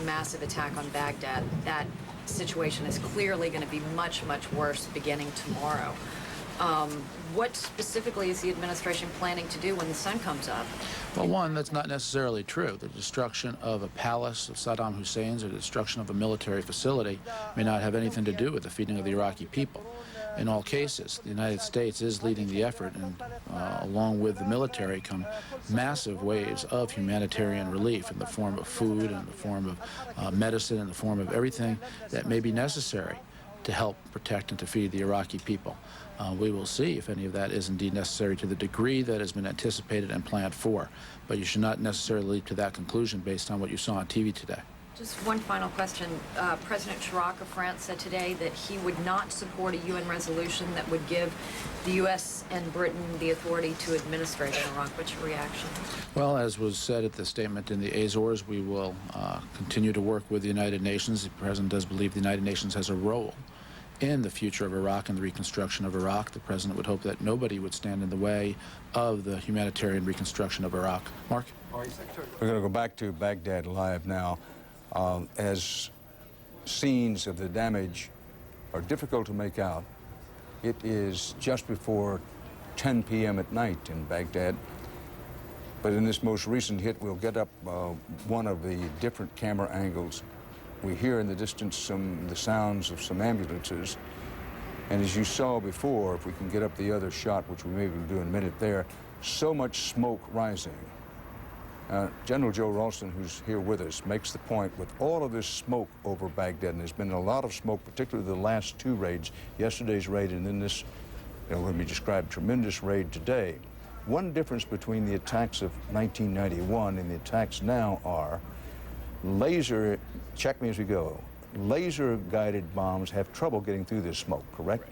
massive attack on Baghdad. That situation is clearly going to be much, much worse beginning tomorrow. What specifically is the administration planning to do when the sun comes up? Well, one, that's not necessarily true. The destruction of a palace of Saddam Hussein's or the destruction of a military facility may not have anything to do with the feeding of the Iraqi people. In all cases, the United States is leading the effort, and along with the military come massive waves of humanitarian relief in the form of food, in the form of medicine, in the form of everything that may be necessary to help protect and to feed the Iraqi people. We will see if any of that is indeed necessary to the degree that has been anticipated and planned for. But you should not necessarily leap to that conclusion based on what you saw on TV today. Just one final question. President Chirac of France said today that he would not support a UN resolution that would give the U.S. and Britain the authority to administrate in Iraq. What's your reaction? Well, as was said at the statement in the Azores, we will continue to work with the United Nations. The President does believe the United Nations has a role in the future of Iraq and the reconstruction of Iraq. The President would hope that nobody would stand in the way of the humanitarian reconstruction of Iraq. Mark? We're going to go back to Baghdad Live now. As scenes of the damage are difficult to make out, it is just before 10 p.m. at night in Baghdad. But in this most recent hit, we'll get up one of the different camera angles. We hear in the distance the sounds of some ambulances. And as you saw before, if we can get up the other shot, which we may be able to do in a minute there, so much smoke rising. General Joe Ralston, who's here with us, makes the point with all of this smoke over Baghdad, and there's been a lot of smoke, particularly the last two raids, yesterday's raid and then this, when we describe tremendous raid today. One difference between the attacks of 1991 and the attacks now are laser, check me as we go, laser-guided bombs have trouble getting through this smoke, correct?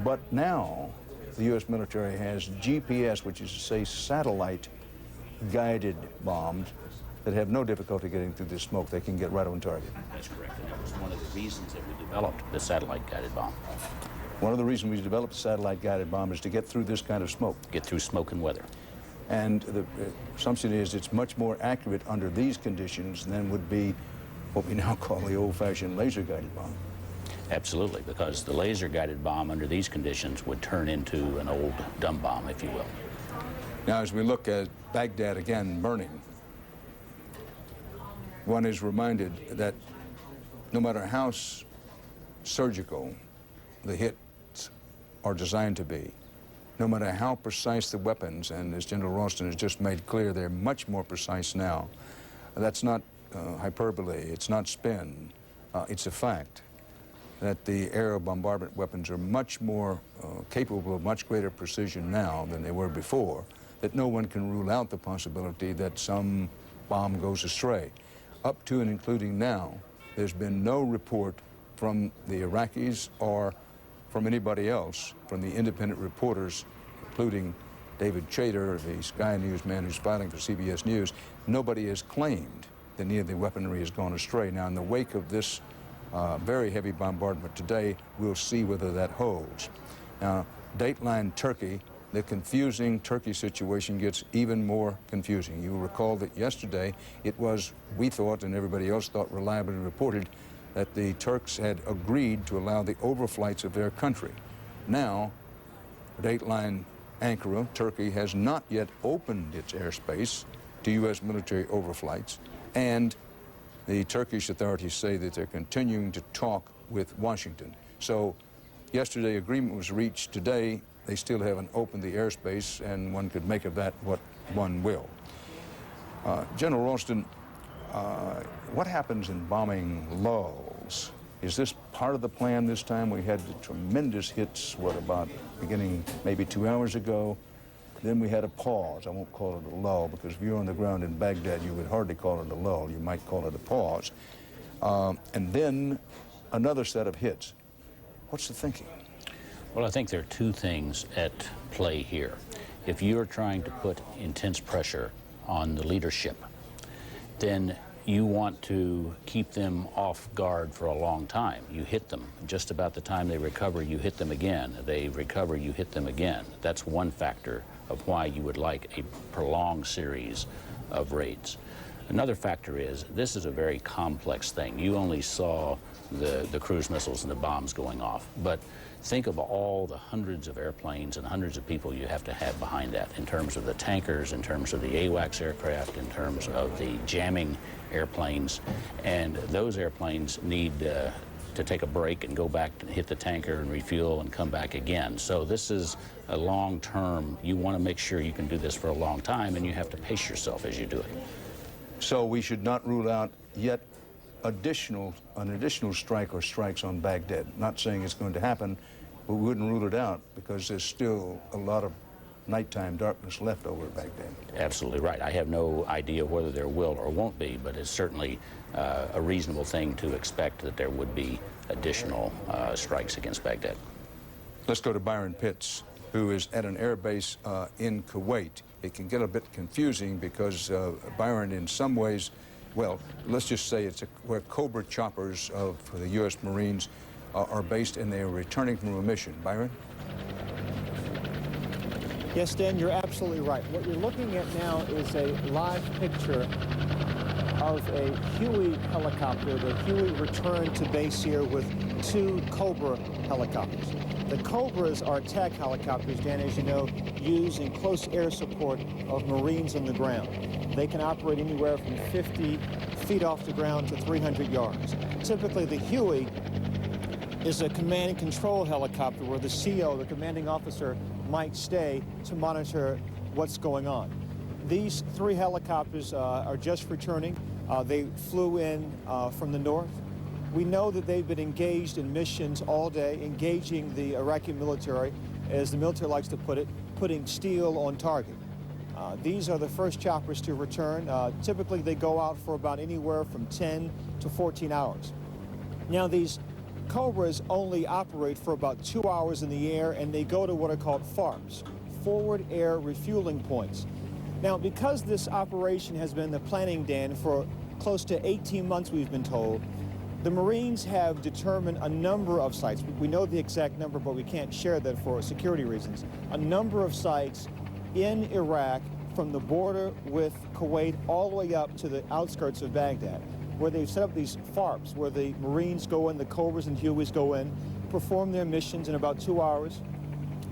But now the U.S. military has GPS, which is to say satellite-guided bombs that have no difficulty getting through this smoke. They can get right on target. That's correct, and that was one of the reasons that we developed the satellite-guided bomb. One of the reasons we developed the satellite-guided bomb is to get through this kind of smoke. Get through smoke and weather. And the assumption is it's much more accurate under these conditions than would be what we now call the old-fashioned laser-guided bomb. Absolutely, because the laser-guided bomb under these conditions would turn into an old dumb bomb, if you will. Now, as we look at Baghdad again burning, one is reminded that no matter how surgical the hits are designed to be, no matter how precise the weapons, and as General Ralston has just made clear, they're much more precise now. That's not hyperbole, it's not spin, it's a fact that the air bombardment weapons are much more capable of much greater precision now than they were before, that no one can rule out the possibility that some bomb goes astray. Up to and including now, there's been no report from the Iraqis or from anybody else, from the independent reporters, including David Chater, the Sky News man who's filing for CBS News. Nobody has claimed that any of the weaponry has gone astray. Now, in the wake of this very heavy bombardment today, we'll see whether that holds. Now, Dateline Turkey, the confusing Turkey situation gets even more confusing. You will recall that yesterday it was, we thought, and everybody else thought reliably reported, that the Turks had agreed to allow the overflights of their country. Now, Dateline Ankara, Turkey, has not yet opened its airspace to U.S. military overflights, and the Turkish authorities say that they're continuing to talk with Washington. So yesterday agreement was reached. Today they still haven't opened the airspace, and one could make of that what one will. General Ralston, what happens in bombing lulls? Is this part of the plan this time? We had the tremendous hits, what, about beginning maybe 2 hours ago. Then we had a pause. I won't call it a lull, because if you're on the ground in Baghdad, you would hardly call it a lull. You might call it a pause. And then another set of hits. What's the thinking? Well, I think there are two things at play here. If you're trying to put intense pressure on the leadership, then you want to keep them off guard for a long time. You hit them. Just about the time they recover, you hit them again. They recover, you hit them again. That's one factor of why you would like a prolonged series of raids. Another factor is this is a very complex thing. You only saw the cruise missiles and the bombs going off, but think of all the hundreds of airplanes and hundreds of people you have to have behind that in terms of the tankers, in terms of the AWACS aircraft, in terms of the jamming airplanes, and those airplanes need to take a break and go back and hit the tanker and refuel and come back again. So this is a long term. You want to make sure you can do this for a long time, and you have to pace yourself as you do it. So we should not rule out yet an additional strike or strikes on Baghdad. Not saying it's going to happen, but we wouldn't rule it out because there's still a lot of nighttime darkness left over Baghdad. Absolutely right. I have no idea whether there will or won't be, but it's certainly a reasonable thing to expect that there would be additional strikes against Baghdad. Let's go to Byron Pitts, who is at an air base in Kuwait. It can get a bit confusing because Byron, in some ways, well, let's just say it's where Cobra choppers of the U.S. Marines are based, and they are returning from a mission. Byron? Yes, Dan, you're absolutely right. What you're looking at now is a live picture of a Huey helicopter. The Huey returned to base here with 2 Cobra helicopters. The Cobras are attack helicopters, Dan, as you know, used in close air support of Marines on the ground. They can operate anywhere from 50 feet off the ground to 300 yards. Typically, the Huey is a command and control helicopter where the CO, the commanding officer, might stay to monitor what's going on. These 3 helicopters are just returning. They flew in from the north. We know that they've been engaged in missions all day, engaging the Iraqi military, as the military likes to put it, putting steel on target. These are the first choppers to return. Typically, they go out for about anywhere from 10 to 14 hours. Now, these Cobras only operate for about 2 hours in the air, and they go to what are called FARPs, forward air refueling points. Now, because this operation has been in the planning, Dan, for close to 18 months, we've been told, the Marines have determined a number of sites. We know the exact number, but we can't share that for security reasons. A number of sites in Iraq from the border with Kuwait all the way up to the outskirts of Baghdad, where they've set up these FARPs, where the Marines go in, the Cobras and Hueys go in, perform their missions in about 2 hours.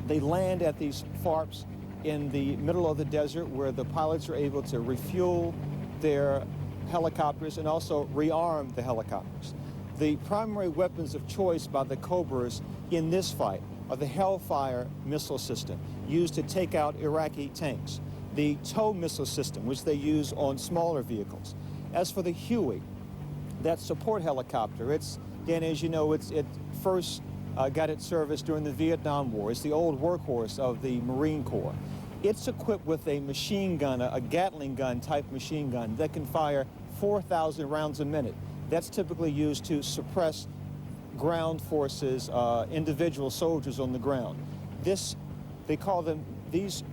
They land at these FARPs in the middle of the desert, where the pilots are able to refuel their helicopters and also rearm the helicopters. The primary weapons of choice by the Cobras in this fight are the Hellfire missile system, used to take out Iraqi tanks, the TOW missile system, which they use on smaller vehicles. As for the Huey, that support helicopter, it's, Dan, as you know, it first got its service during the Vietnam War. It's the old workhorse of the Marine Corps. It's equipped with a machine gun, a Gatling gun type machine gun that can fire 4,000 rounds a minute. That's typically used to suppress ground forces, individual soldiers on the ground. They call them, these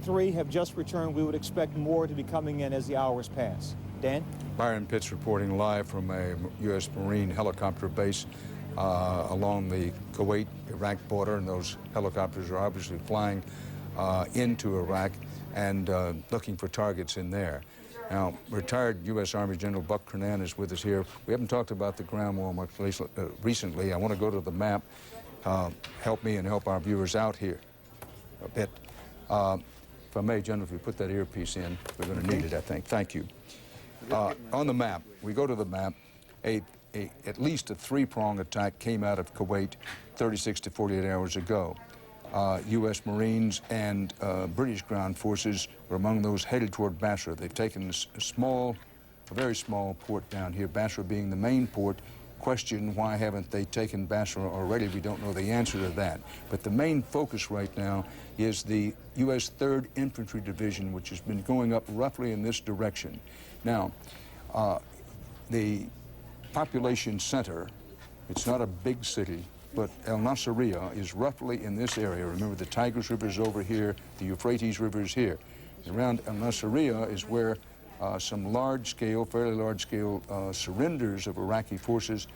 3 have just returned. We would expect more to be coming in as the hours pass. Dan? Byron Pitts reporting live from a U.S. Marine helicopter base along the Kuwait-Iraq border, and those helicopters are obviously flying into Iraq and looking for targets in there. Now, retired U.S. Army General Buck Kernan is with us here. We haven't talked about the ground war much recently. I want to go to the map. Help me and help our viewers out here a bit. If I may, General, if you put that earpiece in, we're going to need it, I think. Thank you. On the map, we go to the map. At least a 3-prong attack came out of Kuwait 36 to 48 hours ago. U.S. Marines and British ground forces were among those headed toward Basra. They've taken a very small port down here, Basra being the main port. Question, why haven't they taken Basra already? We don't know the answer to that. But the main focus right now is the U.S. 3rd Infantry Division, which has been going up roughly in this direction. Now, the population center, it's not a big city, but El Nasiriyah is roughly in this area. Remember, the Tigris River is over here, the Euphrates River is here. Around El Nasiriyah is where some large-scale, fairly large-scale surrenders of Iraqi forces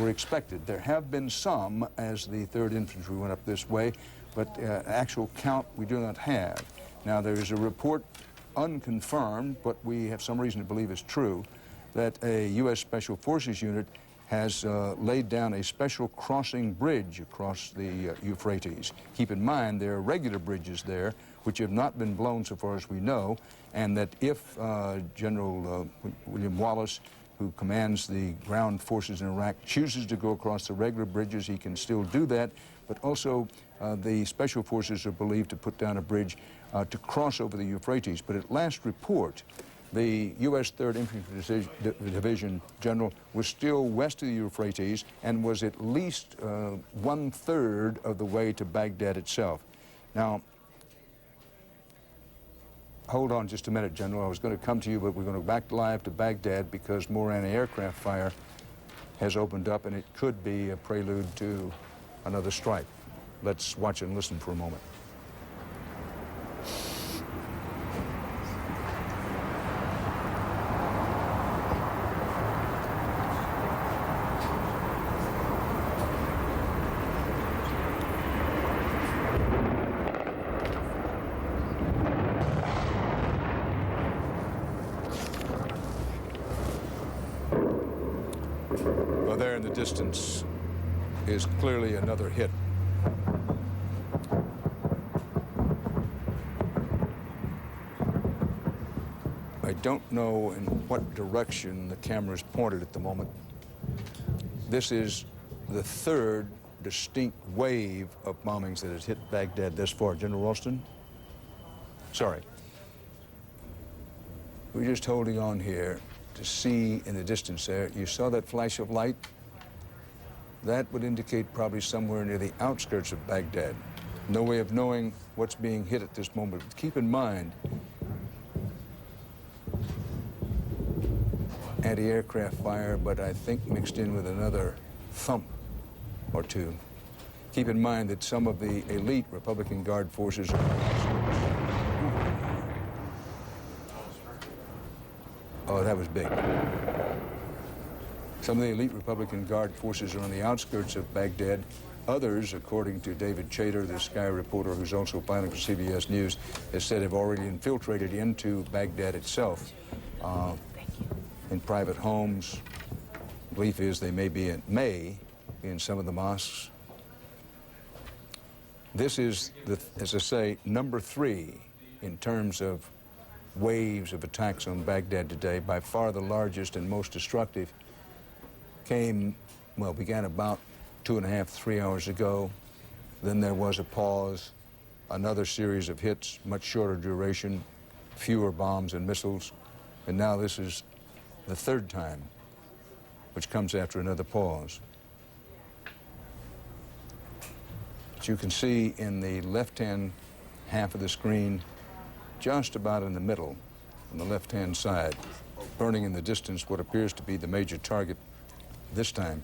were expected. There have been some as the 3rd Infantry went up this way, but actual count we do not have. Now, there is a report unconfirmed, but we have some reason to believe is true, that a U.S. Special Forces unit has laid down a special crossing bridge across the Euphrates. Keep in mind, there are regular bridges there which have not been blown so far as we know, and that if General William Wallace, who commands the ground forces in Iraq, chooses to go across the regular bridges, he can still do that. But also, the Special Forces are believed to put down a bridge to cross over the Euphrates. But at last report, the U.S. 3rd Infantry Division General was still west of the Euphrates and was at least 1/3 of the way to Baghdad itself. Now, hold on just a minute, General. I was going to come to you, but we're going to go back live to Baghdad because more anti-aircraft fire has opened up, and it could be a prelude to another strike. Let's watch and listen for a moment. Well, there in the distance is clearly another hit. I don't know in what direction the camera is pointed at the moment. This is the 3rd distinct wave of bombings that has hit Baghdad thus far. General Ralston? Sorry. We're just holding on here to see in the distance there. You saw that flash of light? That would indicate probably somewhere near the outskirts of Baghdad. No way of knowing what's being hit at this moment. But keep in mind, anti-aircraft fire, but I think mixed in with another thump or two. Keep in mind that some of the elite Republican Guard forces are... Oh, that was big. Some of the elite Republican Guard forces are on the outskirts of Baghdad. Others, according to David Chater, the Sky reporter who's also filing for CBS News, has said have already infiltrated into Baghdad itself in private homes. The belief is they may be in some of the mosques. This is, as I say, number 3 in terms of waves of attacks on Baghdad today. By far the largest and most destructive began about 2.5, 3 hours ago. Then there was a pause, another series of hits, much shorter duration, fewer bombs and missiles, and now this is the 3rd time, which comes after another pause. But you can see in the left-hand half of the screen, just about in the middle, on the left-hand side, burning in the distance what appears to be the major target this time.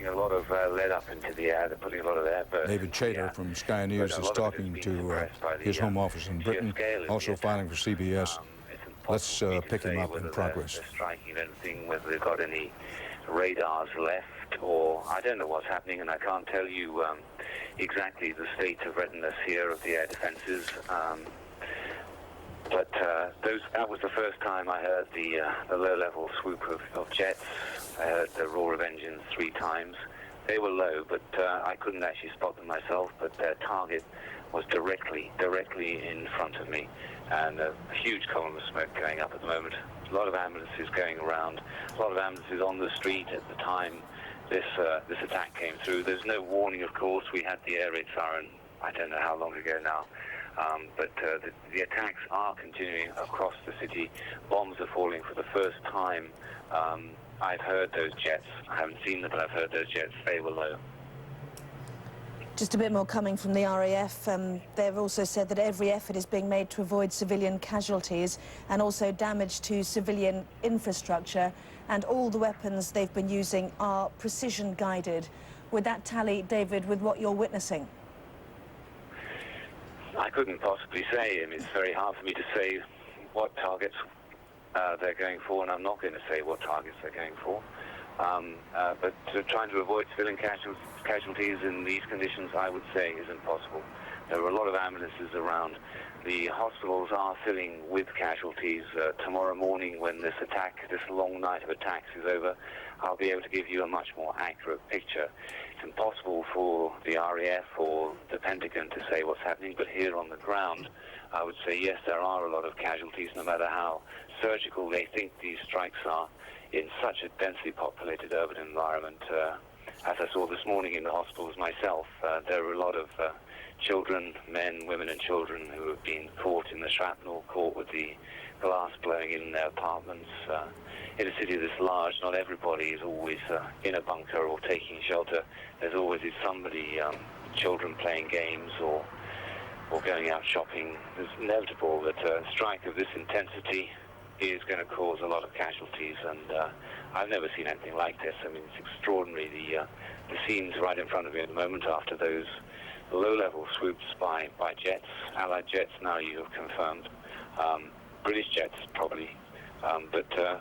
A lot of lead up into the air. They're putting a lot of air. David Chater from Sky News is talking to his home office in Britain, also filing for CBS. Let's pick him up in progress. They're striking anything, whether they've got any radars left, or I don't know what's happening, and I can't tell you exactly the state of readiness here of the air defenses. But that was the first time I heard the low-level swoop of jets. I heard the roar of engines 3 times. They were low, but I couldn't actually spot them myself, but their target was directly in front of me, and a huge column of smoke going up at the moment. A lot of ambulances going around, a lot of ambulances on the street at the time this attack came through. There's no warning, of course. We had the air raid siren, I don't know how long ago now. But the attacks are continuing across the city. Bombs are falling for the first time. I've heard those jets. I haven't seen them, but I've heard those jets. They were low. Just a bit more coming from the RAF. They've also said that every effort is being made to avoid civilian casualties and also damage to civilian infrastructure. And all the weapons they've been using are precision-guided. Would that tally, David, with what you're witnessing? I couldn't possibly say. I mean, it's very hard for me to say what targets they're going for, and I'm not going to say what targets they're going for. But trying to avoid civilian casualties in these conditions, I would say, is impossible. There were a lot of ambulances around. the hospitals are filling with casualties. Tomorrow morning, when this long night of attacks is over, I'll be able to give you a much more accurate picture. It's impossible for the RAF or the Pentagon to say what's happening, but here on the ground, I would say yes, there are a lot of casualties, no matter how surgical they think these strikes are in such a densely populated urban environment. As I saw this morning in the hospitals myself, there are a lot of children, men, women and children who have been caught in the shrapnel, caught with the glass blowing in their apartments. In a city this large, not everybody is always in a bunker or taking shelter. There's always somebody, children playing games or going out shopping. It's inevitable that a strike of this intensity is going to cause a lot of casualties, and I've never seen anything like this. I mean, it's extraordinary. The scenes right in front of me at the moment after those low-level swoops by jets, Allied jets, now you have confirmed, British jets probably, but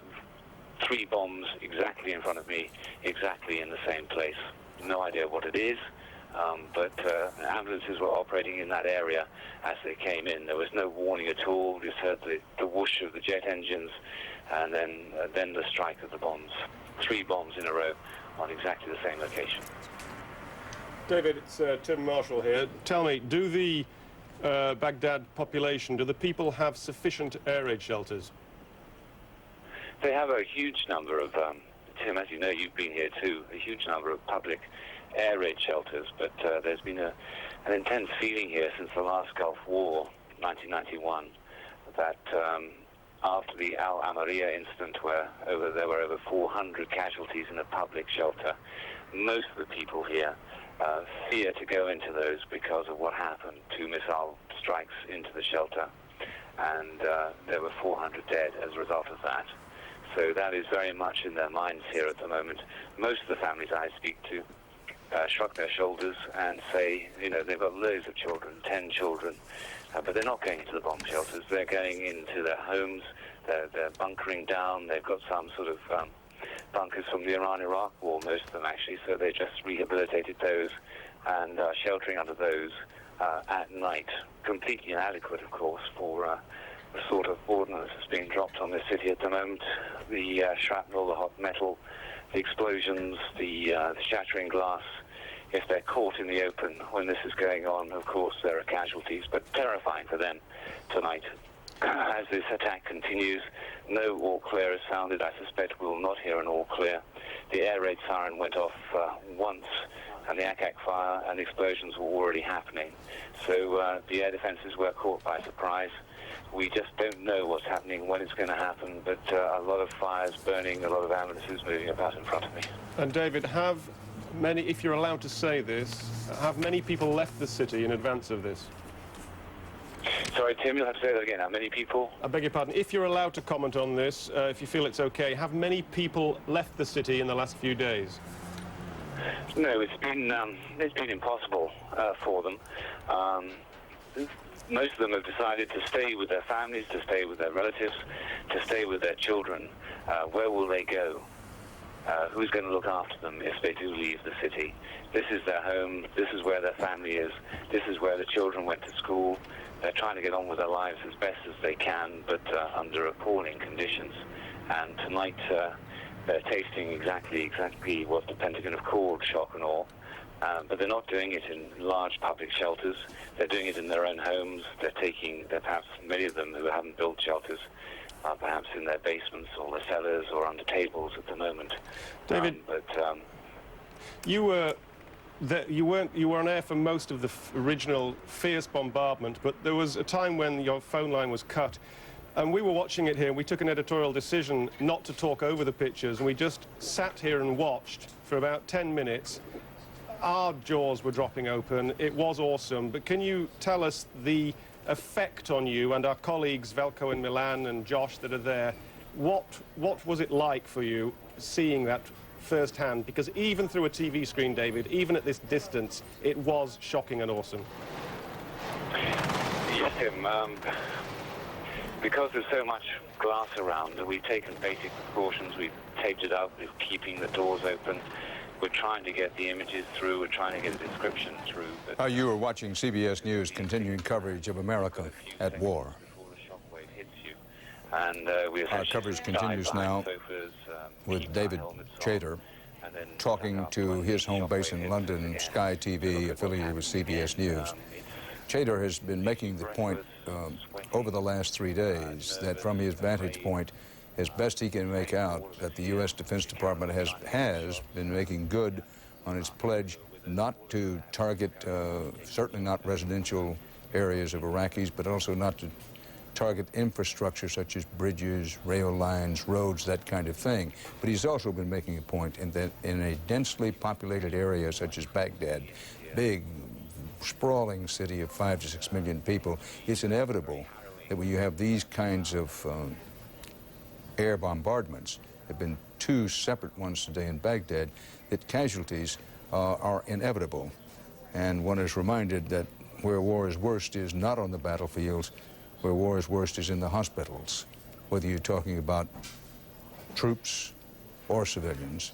3 bombs exactly in front of me, exactly in the same place. No idea what it is, but ambulances were operating in that area as they came in. There was no warning at all. Just heard the whoosh of the jet engines, and then the strike of the bombs. 3 bombs in a row on exactly the same location. David, it's Tim Marshall here. Tell me, do the Baghdad population, do the people have sufficient air raid shelters? They have a huge number of, Tim, as you know, you've been here too, a huge number of public air raid shelters, but there's been an intense feeling here since the last Gulf War, 1991, that after the Al-Amaria incident where there were over 400 casualties in a public shelter, most of the people here fear to go into those because of what happened, 2 missile strikes into the shelter, and there were 400 dead as a result of that. So that is very much in their minds here at the moment. Most of the families I speak to shrug their shoulders and say, you know, they've got loads of children, 10 children, but they're not going into the bomb shelters. They're going into their homes. They're bunkering down. They've got some sort of bunkers from the Iran-Iraq war, most of them actually, so they just rehabilitated those and are sheltering under those at night. Completely inadequate, of course, for the sort of ordnance that's being dropped on this city at the moment. The shrapnel, the hot metal, the explosions, the shattering glass. If they're caught in the open when this is going on, of course there are casualties, but terrifying for them tonight. As this attack continues, no all clear is sounded. I suspect we will not hear an all clear. The air raid siren went off once, and the ack-ack fire and explosions were already happening. So the air defenses were caught by surprise. We just don't know what's happening, when it's going to happen, but a lot of fires burning, a lot of ambulances moving about in front of me. And David, have many, if you're allowed to say this, have many people left the city in advance of this? Sorry, Tim, you'll have to say that again. How many people? I beg your pardon. If you're allowed to comment on this, if you feel it's okay, have many people left the city in the last few days? No, it's been impossible for them. Most of them have decided to stay with their families, to stay with their relatives, to stay with their children. Where will they go? Who's going to look after them if they do leave the city? This is their home. This is where their family is. This is where the children went to school. They're trying to get on with their lives as best as they can, but under appalling conditions. And tonight, they're tasting exactly what the Pentagon have called shock and awe. But they're not doing it in large public shelters. They're doing it in their own homes. They're perhaps many of them who haven't built shelters, perhaps in their basements or their cellars or under tables at the moment. David, you were on air for most of the original fierce bombardment, but there was a time when your phone line was cut, and we were watching it here. We took an editorial decision not to talk over the pictures, and we just sat here and watched for about 10 minutes. Our jaws were dropping open. It was awesome. But can you tell us the effect on you and our colleagues, Velko in Milan and Josh that are there? What was it like for you seeing that firsthand? Because even through a TV screen, David, even at this distance, it was shocking and awesome. Yes, Tim. Because there's so much glass around, we've taken basic precautions. We've taped it up. We're keeping the doors open. We're trying to get the images through. We're trying to get a description through. But, You are watching CBS News continuing coverage of America at war. before the shockwave hits you. And we Our coverage continues now with David Chater talking to his home base in London, Sky TV, affiliated with CBS News. Chater has been making the point over the last 3 days that from his vantage point, as best he can make out, that the U.S. Defense Department has been making good on its pledge not to target, certainly not residential areas of Iraqis, but also not to target infrastructure such as bridges, rail lines, roads, that kind of thing. But he's also been making a point in that in a densely populated area such as Baghdad, big, sprawling city of 5 to 6 million people, it's inevitable that when you have these kinds of air bombardments, there have been 2 separate ones today in Baghdad, that casualties are inevitable. And one is reminded that where war is worst is not on the battlefields, where war is worst is in the hospitals, whether you're talking about troops or civilians.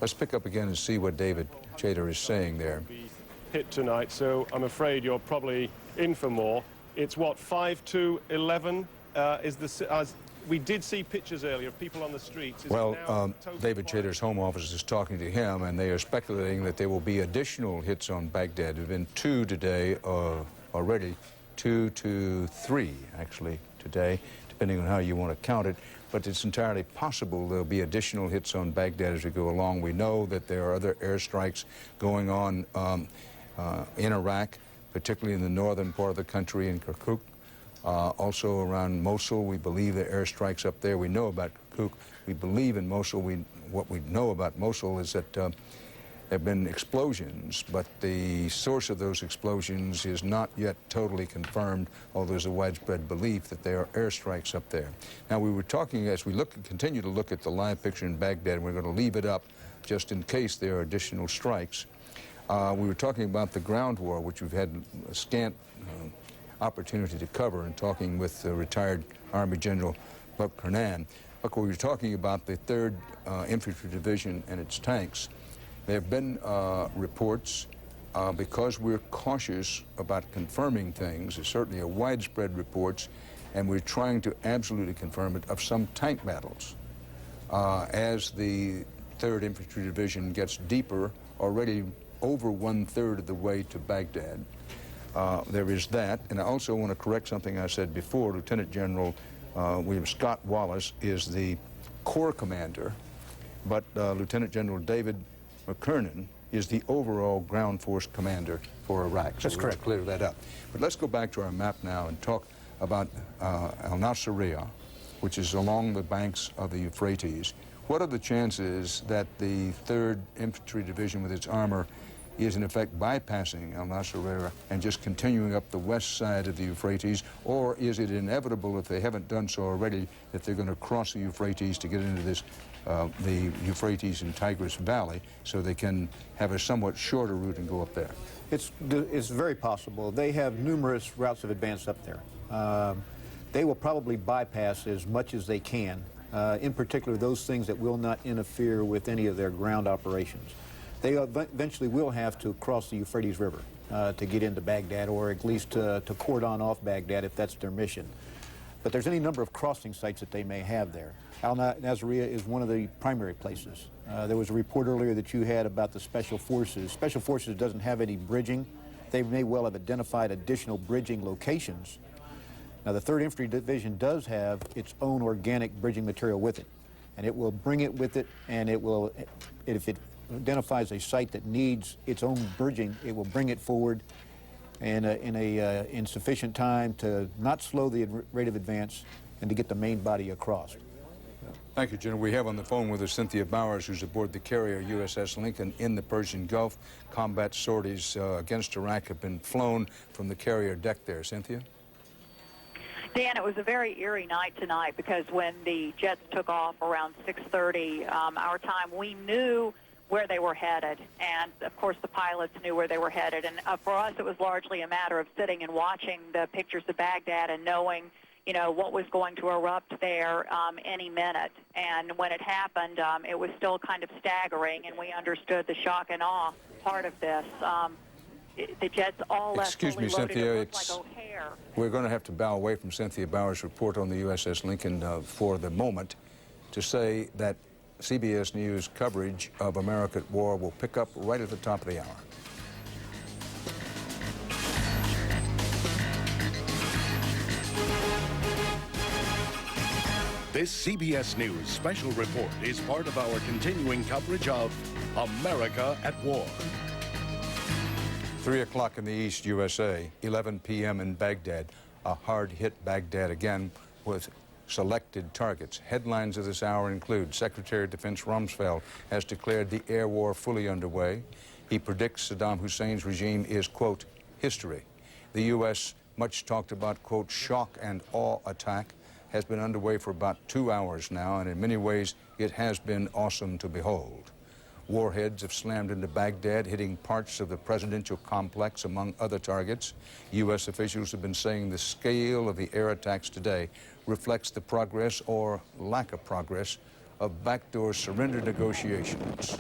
Let's pick up again and see what David Chater is saying there. Hit tonight, so I'm afraid you're probably in for more. It's what, 5 to 11 we did see pictures earlier of people on the streets. Well, David Chater's home office is talking to him, and they are speculating that there will be additional hits on Baghdad. There have been 2 today already, 2 to 3 actually today, depending on how you want to count it. But it's entirely possible there'll be additional hits on Baghdad as we go along. We know that there are other airstrikes going on in Iraq, particularly in the northern part of the country in Kirkuk. Also around Mosul, we believe there are airstrikes up there. We know about Kirkuk. We believe in Mosul. What we know about Mosul is that there have been explosions, but the source of those explosions is not yet totally confirmed, although there's a widespread belief that there are airstrikes up there. Now, we were talking, as we continue to look at the live picture in Baghdad, and we're going to leave it up just in case there are additional strikes. We were talking about the ground war, which we've had a scant opportunity to cover, and talking with retired Army General Buck Kernan. Buck, we were talking about the 3rd Infantry Division and its tanks. There have been reports, because we're cautious about confirming things, there's certainly a widespread reports, and we're trying to absolutely confirm it, of some tank battles. As the 3rd Infantry Division gets deeper, already over 1/3 of the way to Baghdad. There is that, and I also want to correct something I said before. Lieutenant General William Scott Wallace is the Corps Commander, but Lieutenant General David McCernan is the overall ground force commander for Iraq. So That's correct. Clear that up. But let's go back to our map now and talk about Al-Nasiriyah, which is along the banks of the Euphrates. What are the chances that the 3rd Infantry Division with its armor is in effect bypassing Al-Nasiriyah and just continuing up the west side of the Euphrates, or is it inevitable, if they haven't done so already, that they're going to cross the Euphrates to get into this, the Euphrates and Tigris Valley, so they can have a somewhat shorter route and go up there? It's very possible. They have numerous routes of advance up there. They will probably bypass as much as they can, in particular those things that will not interfere with any of their ground operations. They eventually will have to cross the Euphrates River to get into Baghdad, or at least to cordon off Baghdad if that's their mission. But there's any number of crossing sites that they may have there. Al-Nasiriyah is one of the primary places. There was a report earlier that you had about the Special Forces. Special Forces doesn't have any bridging. They may well have identified additional bridging locations. Now, the 3rd Infantry Division does have its own organic bridging material with it, and it will bring it with it, and it will, if it identifies a site that needs its own bridging, it will bring it forward and in sufficient time to not slow the rate of advance and to get the main body across. Thank you, General. We have on the phone with us Cynthia Bowers, who's aboard the carrier USS Lincoln in the Persian Gulf. Combat sorties against Iraq have been flown from the carrier deck there. Cynthia? Dan, it was a very eerie night tonight, because when the jets took off around 6:30 our time, we knew where they were headed, and of course the pilots knew where they were headed, and for us it was largely a matter of sitting and watching the pictures of Baghdad and knowing, what was going to erupt there any minute. And when it happened, it was still kind of staggering, and we understood the shock and awe part of this. The jets all left Excuse me, fully loaded. Cynthia, It looked like O'Hare. We're going to have to bow away from Cynthia Bauer's report on the USS Lincoln for the moment to say that CBS News coverage of America at War will pick up right at the top of the hour. This CBS News special report is part of our continuing coverage of America at War. 3 o'clock in the East, USA, 11 p.m. in Baghdad. A hard-hit Baghdad again with selected targets. Headlines of this hour include Secretary of Defense Rumsfeld has declared the air war fully underway. He predicts Saddam Hussein's regime is, quote, history. The U.S. much talked about, quote, shock and awe attack has been underway for about 2 hours now, and in many ways it has been awesome to behold. Warheads have slammed into Baghdad, hitting parts of the presidential complex, among other targets. U.S. officials have been saying the scale of the air attacks today reflects the progress or lack of progress of backdoor surrender negotiations.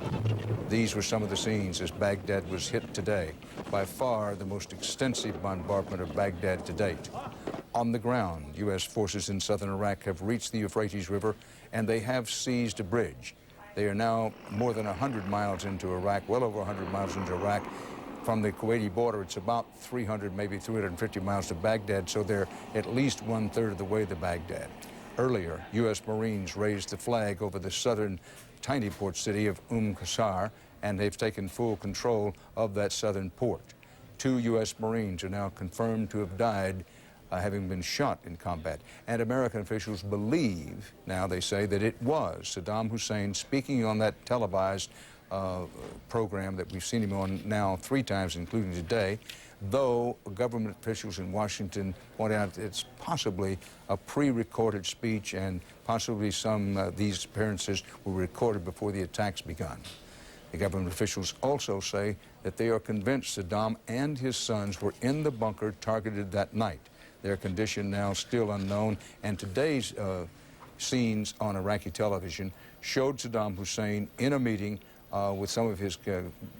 These were some of the scenes as Baghdad was hit today. By far the most extensive bombardment of Baghdad to date. On the ground, U.S. forces in southern Iraq have reached the Euphrates River, and they have seized a bridge. They are now more than 100 miles into Iraq, well over 100 miles into Iraq. From the Kuwaiti border, it's about 300, maybe 350 miles to Baghdad, so they're at least 1/3 of the way to Baghdad. Earlier, U.S. Marines raised the flag over the southern tiny port city of Qasr, and they've taken full control of that southern port. 2 U.S. Marines are now confirmed to have died having been shot in combat. And American officials believe, now they say, that it was Saddam Hussein speaking on that televised program that we've seen him on now 3 times, including today, though government officials in Washington point out it's possibly a pre-recorded speech and possibly some these appearances were recorded before the attacks begun. The government officials also say that they are convinced Saddam and his sons were in the bunker targeted that night. Their condition now still unknown, and today's scenes on Iraqi television showed Saddam Hussein in a meeting with some of his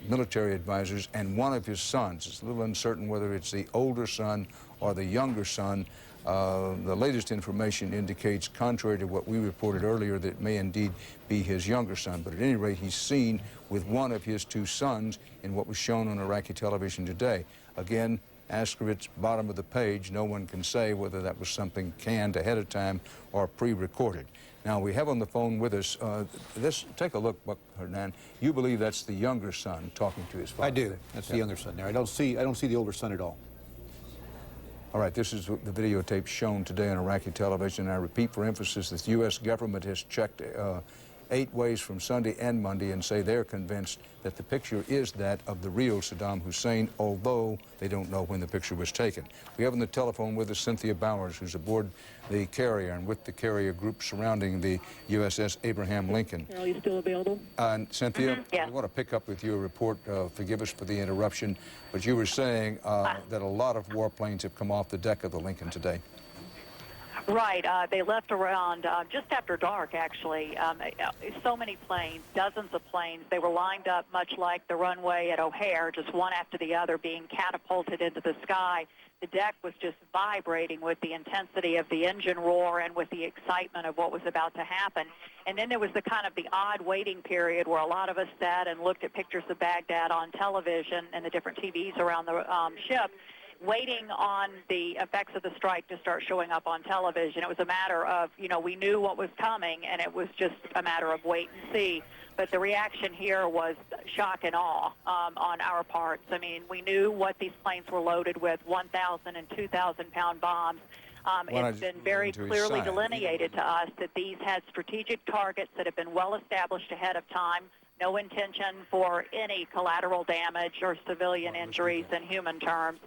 military advisors and one of his sons. It's a little uncertain whether it's the older son or the younger son. The latest information indicates, contrary to what we reported earlier, that it may indeed be his younger son. But at any rate, he's seen with one of his 2 sons in what was shown on Iraqi television today. Again, asterisk bottom of the page, no one can say whether that was something canned ahead of time or pre-recorded. Now, we have on the phone with us, take a look, Buck Hernan. You believe that's the younger son talking to his father? I do. That's the younger son there. I don't see the older son at all. All right, this is the videotape shown today on Iraqi television. I repeat for emphasis that the U.S. government has checked 8 ways from Sunday and Monday and say they're convinced that the picture is that of the real Saddam Hussein, although they don't know when the picture was taken. We have on the telephone with us Cynthia Bowers, who's aboard the carrier and with the carrier group surrounding the USS Abraham Lincoln. Are you still available? And Cynthia, Yeah. I want to pick up with your report. Forgive us for the interruption, but you were saying that a lot of warplanes have come off the deck of the Lincoln today. Right. They left around just after dark, actually. So many planes, dozens of planes. They were lined up much like the runway at O'Hare, just one after the other being catapulted into the sky. The deck was just vibrating with the intensity of the engine roar and with the excitement of what was about to happen. And then there was the kind of the odd waiting period where a lot of us sat and looked at pictures of Baghdad on television and the different TVs around the ship, waiting on the effects of the strike to start showing up on television. It was a matter of, we knew what was coming, and it was just a matter of wait and see. But the reaction here was shock and awe on our parts. I mean, we knew what these planes were loaded with, 1,000 and 2,000-pound bombs. It's been very clearly delineated to us that these had strategic targets that have been well established ahead of time, no intention for any collateral damage or civilian injuries in human terms.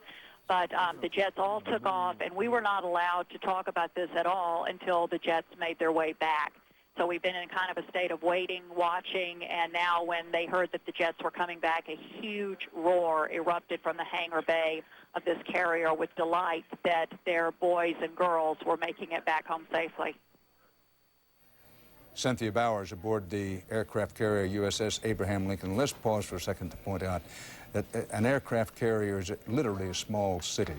But the jets all took off, and we were not allowed to talk about this at all until the jets made their way back. So we've been in kind of a state of waiting, watching, and now when they heard that the jets were coming back, a huge roar erupted from the hangar bay of this carrier with delight that their boys and girls were making it back home safely. Cynthia Bowers aboard the aircraft carrier USS Abraham Lincoln. Let's pause for a second to point out that an aircraft carrier is literally a small city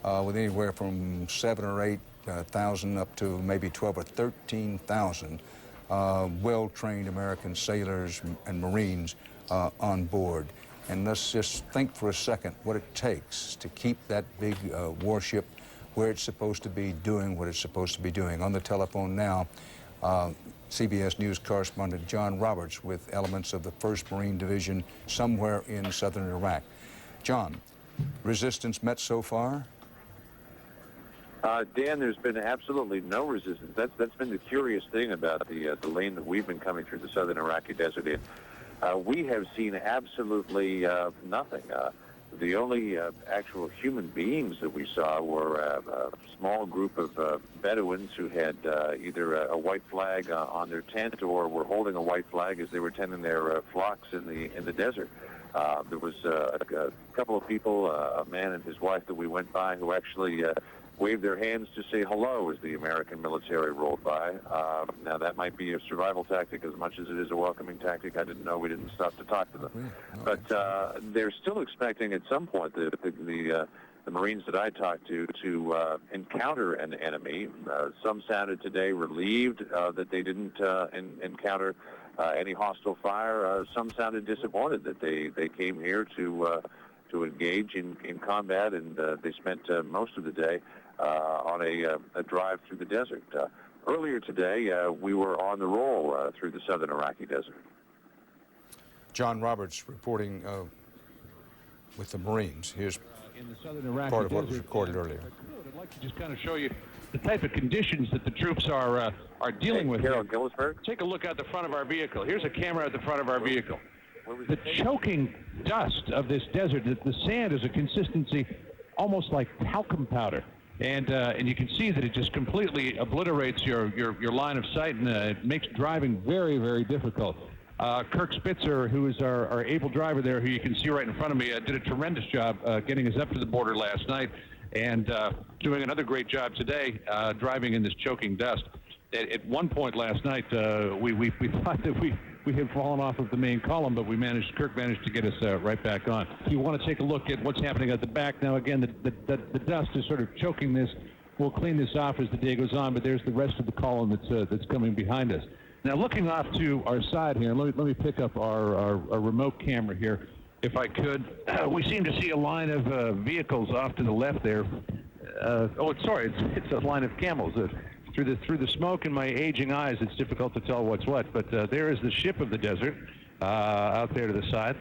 with anywhere from 7,000 or 8,000 up to maybe 12,000 or 13,000 well-trained American sailors and Marines on board. And let's just think for a second what it takes to keep that big warship where it's supposed to be doing what it's supposed to be doing. On the telephone now, CBS News correspondent John Roberts with elements of the 1st Marine Division somewhere in southern Iraq. John, resistance met so far? Dan, there's been absolutely no resistance. That's been the curious thing about the lane that we've been coming through the southern Iraqi desert in. We have seen absolutely nothing. The only actual human beings that we saw were a small group of Bedouins who had either a white flag on their tent or were holding a white flag as they were tending their flocks in the desert. There was a couple of people, a man and his wife that we went by, who actually waved their hands to say hello as the American military rolled by. Now, that might be a survival tactic as much as it is a welcoming tactic. I didn't know. We didn't stop to talk to them. But they're still expecting at some point the Marines that I talked to encounter an enemy. Some sounded today relieved that they didn't encounter any hostile fire. Some sounded disappointed that they came here to engage in combat, and they spent most of the day on a drive through the desert. Earlier today, we were on the roll through the southern Iraqi desert. John Roberts reporting with the Marines. Here's in the southern Iraqi part of what was desert, recorded earlier. I'd like to just kind of show you the type of conditions that the troops are dealing with. Carol Gillisburg. Take a look at the front of our vehicle. Here's a camera at the front of our vehicle. The choking dust of this desert, the sand is a consistency almost like talcum powder. And you can see that it just completely obliterates your line of sight, and it makes driving very, very difficult. Kirk Spitzer, who is our able driver there, who you can see right in front of me, did a tremendous job getting us up to the border last night and doing another great job today driving in this choking dust. At one point last night, we thought that we had fallen off of the main column, but Kirk managed to get us right back on. If you want to take a look at what's happening at the back now, again, the dust is sort of choking this. We'll clean this off as the day goes on, but there's the rest of the column that's coming behind us. Now, looking off to our side here, let me pick up our remote camera here, if I could. We seem to see a line of vehicles off to the left there. It's a line of camels. Through the smoke and my aging eyes, it's difficult to tell what's what. But there is the ship of the desert out there to the side.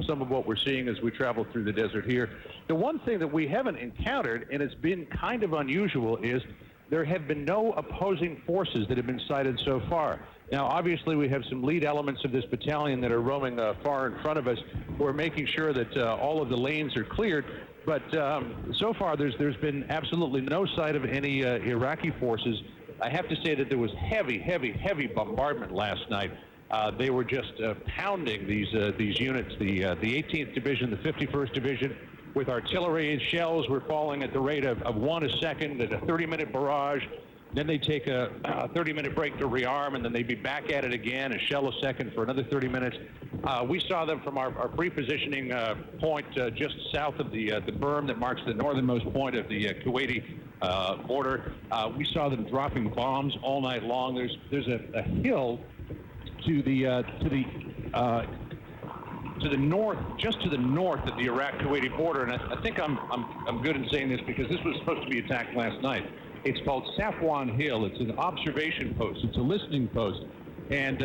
Some of what we're seeing as we travel through the desert here. The one thing that we haven't encountered, and it's been kind of unusual, is there have been no opposing forces that have been sighted so far. Now, obviously, we have some lead elements of this battalion that are roaming far in front of us. We're making sure that all of the lanes are cleared. But so far, there's been absolutely no sight of any Iraqi forces. I have to say that there was heavy bombardment last night. They were just pounding these units. The 18th Division, the 51st Division, with artillery and shells were falling at the rate of 1 a second at a 30-minute barrage. Then they take a 30-minute break to rearm, and then they'd be back at it again, a shell a second for another 30 minutes. We saw them from our pre-positioning point just south of the berm that marks the northernmost point of the Kuwaiti border. We saw them dropping bombs all night long. There's a hill to the north, just to the north of the Iraq-Kuwaiti border, and I think I'm good in saying this because this was supposed to be attacked last night. It's called Safwan Hill. It's an observation post. It's a listening post. And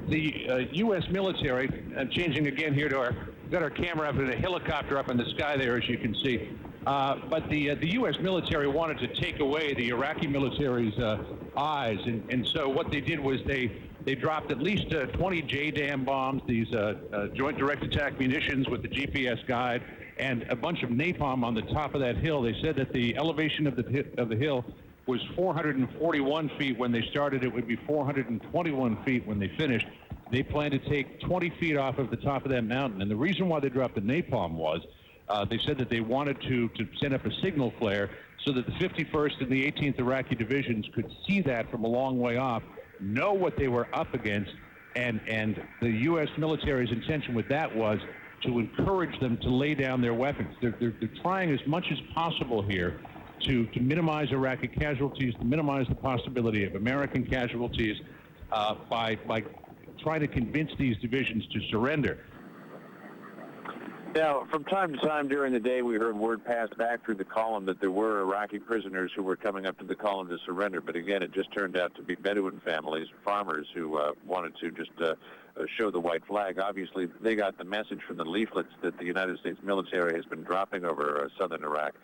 the U.S. military, changing again here to got our camera up and a helicopter up in the sky there, as you can see. But the U.S. military wanted to take away the Iraqi military's eyes. And so what they did was they dropped at least 20 JDAM bombs, these joint direct attack munitions with the GPS guide, and a bunch of napalm on the top of that hill. They said that the elevation of the hill was 441 feet when they started. It would be 421 feet when they finished. They plan to take 20 feet off of the top of that mountain. And the reason why they dropped the napalm was they said that they wanted to send up a signal flare so that the 51st and the 18th Iraqi divisions could see that from a long way off, know what they were up against, and the U.S. military's intention with that was to encourage them to lay down their weapons. They're trying as much as possible here to minimize Iraqi casualties, to minimize the possibility of American casualties by trying to convince these divisions to surrender. Now, from time to time during the day, we heard word passed back through the column that there were Iraqi prisoners who were coming up to the column to surrender. But again, it just turned out to be Bedouin families, farmers who wanted to just show the white flag. Obviously, they got the message from the leaflets that the United States military has been dropping over southern Iraq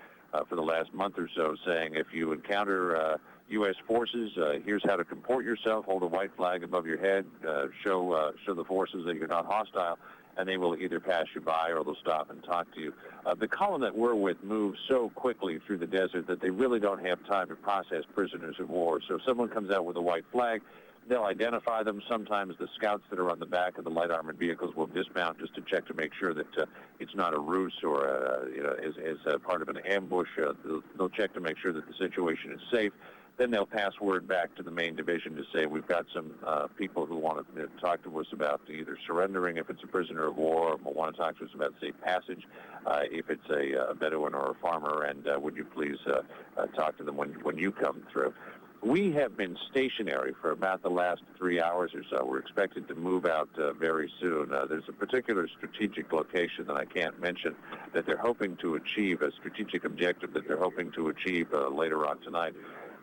for the last month or so, saying if you encounter U.S. forces, here's how to comport yourself, hold a white flag above your head, show the forces that you're not hostile, and they will either pass you by or they'll stop and talk to you. The column that we're with moves so quickly through the desert that they really don't have time to process prisoners of war. So if someone comes out with a white flag, they'll identify them. Sometimes the scouts that are on the back of the light armored vehicles will dismount just to check to make sure that it's not a ruse or as part of an ambush. They'll check to make sure that the situation is safe. Then they'll pass word back to the main division to say we've got some people who want to talk to us about either surrendering if it's a prisoner of war, or want to talk to us about safe passage if it's a Bedouin or a farmer, and would you please talk to them when you come through. We have been stationary for about the last 3 hours or so. We're expected to move out very soon. There's a particular strategic location that I can't mention that they're hoping to achieve, a strategic objective that they're hoping to achieve later on tonight.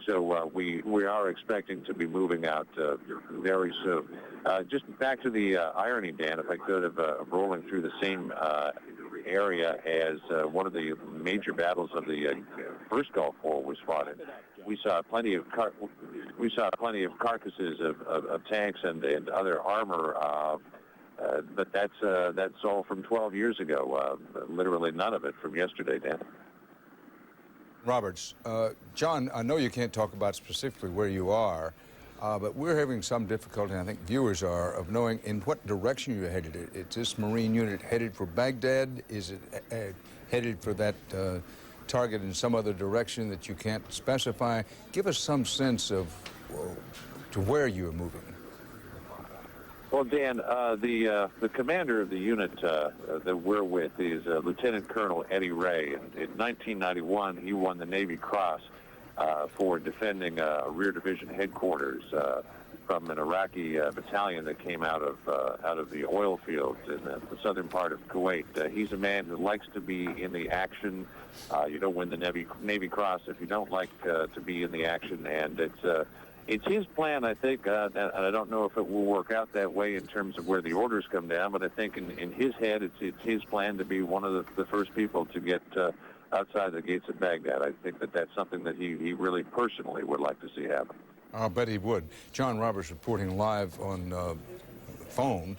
So we are expecting to be moving out very soon. Just back to the irony, Dan, if I could, of rolling through the same area as one of the major battles of the first Gulf War was fought in. We saw plenty of carcasses of tanks and other armor, but that's all from 12 years ago. Literally none of it from yesterday, Dan. Roberts, John, I know you can't talk about specifically where you are, but we're having some difficulty, and I think viewers are, of knowing in what direction you're headed. Is this Marine unit headed for Baghdad? Is it headed for that target in some other direction that you can't specify? Give us some sense of to where you're moving. Well, Dan, the commander of the unit that we're with is Lieutenant Colonel Eddie Ray. In 1991, he won the Navy Cross for defending rear division headquarters from an Iraqi battalion that came out of the oil fields in the southern part of Kuwait. He's a man who likes to be in the action. You don't win the Navy Cross if you don't like to be in the action, and it's his plan, I think, and I don't know if it will work out that way in terms of where the orders come down, but I think in his head it's his plan to be one of the first people to get outside the gates of Baghdad. I think that's something that he really personally would like to see happen. I'll bet he would. John Roberts reporting live on phone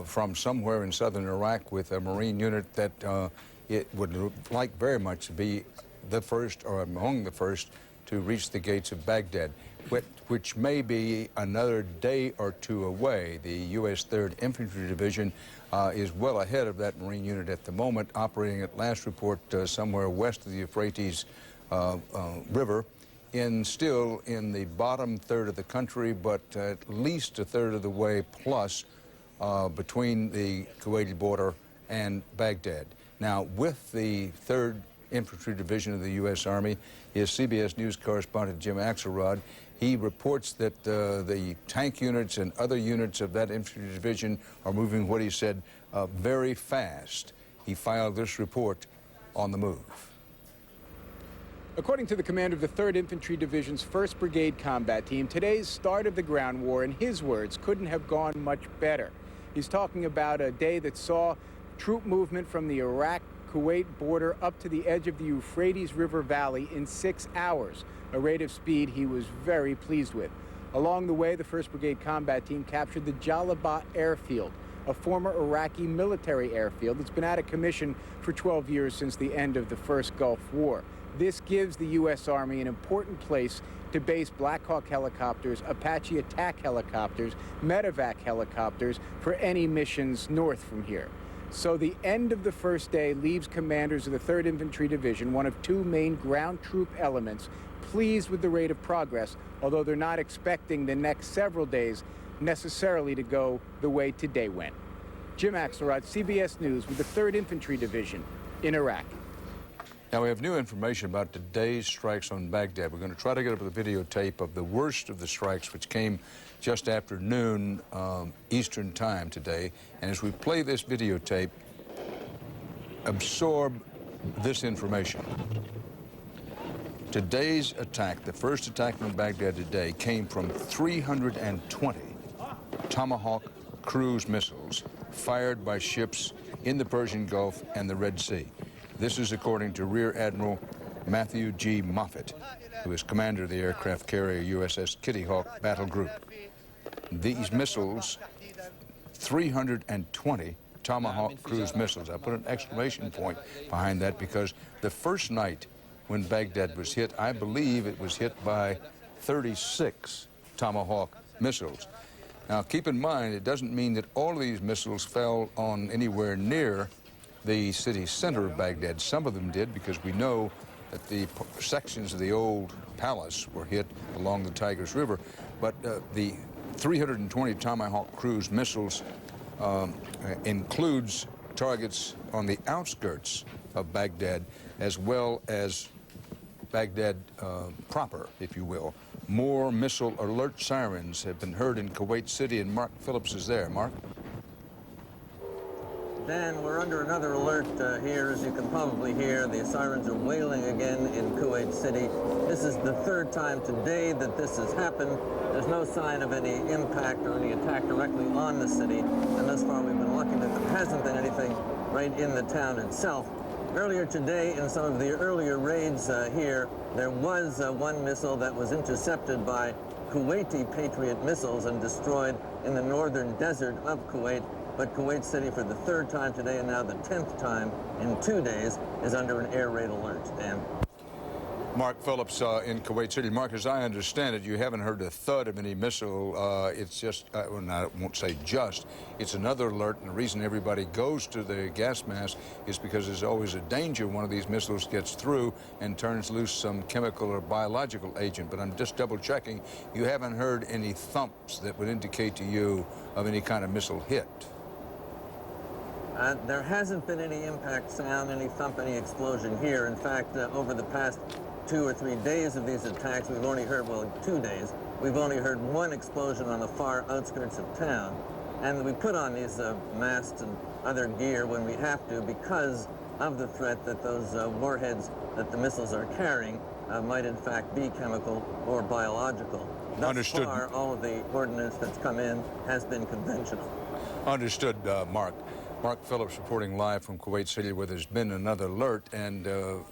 from somewhere in southern Iraq with a Marine unit that it would like very much to be the first or among the first to reach the gates of Baghdad, which may be another day or two away. The U.S. 3rd Infantry Division is well ahead of that Marine unit at the moment, operating at last report somewhere west of the Euphrates River, still in the bottom third of the country, but at least a third of the way plus between the Kuwaiti border and Baghdad. Now, with the 3rd Infantry Division of the U.S. Army is CBS News correspondent Jim Axelrod. He reports that the tank units and other units of that infantry division are moving, what he said, very fast. He filed this report on the move. According to the commander of the 3rd Infantry Division's 1st Brigade Combat Team, today's start of the ground war, in his words, couldn't have gone much better. He's talking about a day that saw troop movement from the Iraq-Kuwait border up to the edge of the Euphrates River Valley in 6 hours, a rate of speed he was very pleased with. Along the way, the 1st Brigade Combat Team captured the Jalabah airfield, a former Iraqi military airfield that's been out of commission for 12 years since the end of the first Gulf War. This gives the U.S. Army an important place to base Black Hawk helicopters, Apache attack helicopters, medevac helicopters for any missions north from here. So the end of the first day leaves commanders of the 3rd Infantry Division, one of 2 main ground troop elements, pleased with the rate of progress, although they're not expecting the next several days necessarily to go the way today went. Jim Axelrod, CBS News, with the 3rd Infantry Division in Iraq. Now, we have new information about today's strikes on Baghdad. We're going to try to get up the videotape of the worst of the strikes, which came just after noon Eastern time today. And as we play this videotape, absorb this information. Today's attack, the first attack on Baghdad today, came from 320 Tomahawk cruise missiles fired by ships in the Persian Gulf and the Red Sea. This is according to Rear Admiral Matthew G. Moffett, who is commander of the aircraft carrier USS Kitty Hawk Battle Group. These missiles, 320 Tomahawk cruise missiles. I put an exclamation point behind that because the first night when Baghdad was hit, I believe it was hit by 36 Tomahawk missiles. Now, keep in mind, it doesn't mean that all of these missiles fell on anywhere near the city center of Baghdad. Some of them did, because we know that the sections of the old palace were hit along the Tigris River. But the 320 Tomahawk cruise missiles includes targets on the outskirts of Baghdad, as well as Baghdad proper, if you will. More missile alert sirens have been heard in Kuwait City, and Mark Phillips is there. Mark? Dan, we're under another alert here. As you can probably hear, the sirens are wailing again in Kuwait City. This is the 3rd time today that this has happened. There's no sign of any impact or any attack directly on the city, and thus far we've been lucky that there hasn't been anything right in the town itself. Earlier today, in some of the earlier raids here, there was one missile that was intercepted by Kuwaiti Patriot missiles and destroyed in the northern desert of Kuwait. But Kuwait City, for the 3rd time today and now the 10th time in 2 days, is under an air raid alert. Dan? Mark Phillips in Kuwait City. Mark, as I understand it, you haven't heard a thud of any missile. It's just, well, I won't say just, it's another alert, and the reason everybody goes to the gas mask is because there's always a danger one of these missiles gets through and turns loose some chemical or biological agent. But I'm just double checking. You haven't heard any thumps that would indicate to you of any kind of missile hit. There hasn't been any impact sound, any thump, any explosion here. In fact, over the past 2 or 3 days of these attacks, we've only heard, well, 2 days, we've only heard one explosion on the far outskirts of town. And we put on these masks and other gear when we have to because of the threat that those warheads that the missiles are carrying might in fact be chemical or biological. Thus Understood. far, all of the ordnance that's come in has been conventional. Understood, Mark. Mark Phillips reporting live from Kuwait City, where there's been another alert, and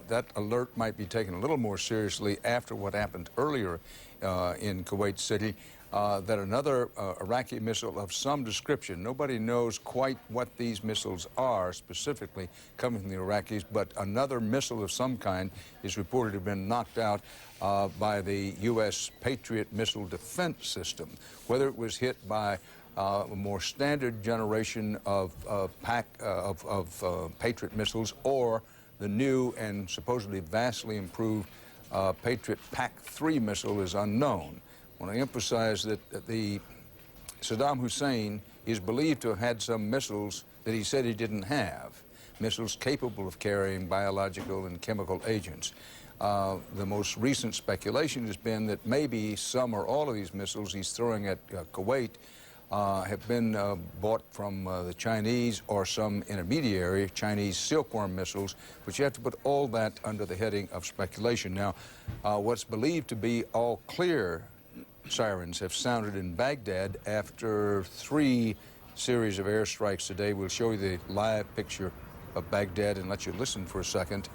that alert might be taken a little more seriously after what happened earlier in Kuwait City, that another Iraqi missile of some description, nobody knows quite what these missiles are specifically coming from the Iraqis, but another missile of some kind is reported to have been knocked out by the U.S. Patriot missile defense system. Whether it was hit by a more standard generation of Patriot missiles or the new and supposedly vastly improved Patriot PAC-3 missile is unknown. I want to emphasize that the Saddam Hussein is believed to have had some missiles that he said he didn't have, missiles capable of carrying biological and chemical agents. The most recent speculation has been that maybe some or all of these missiles he's throwing at Kuwait have been bought from the Chinese or some intermediary, Chinese silkworm missiles, but you have to put all that under the heading of speculation. Now, what's believed to be all clear sirens have sounded in Baghdad after 3 series of airstrikes today. We'll show you the live picture of Baghdad and let you listen for a second.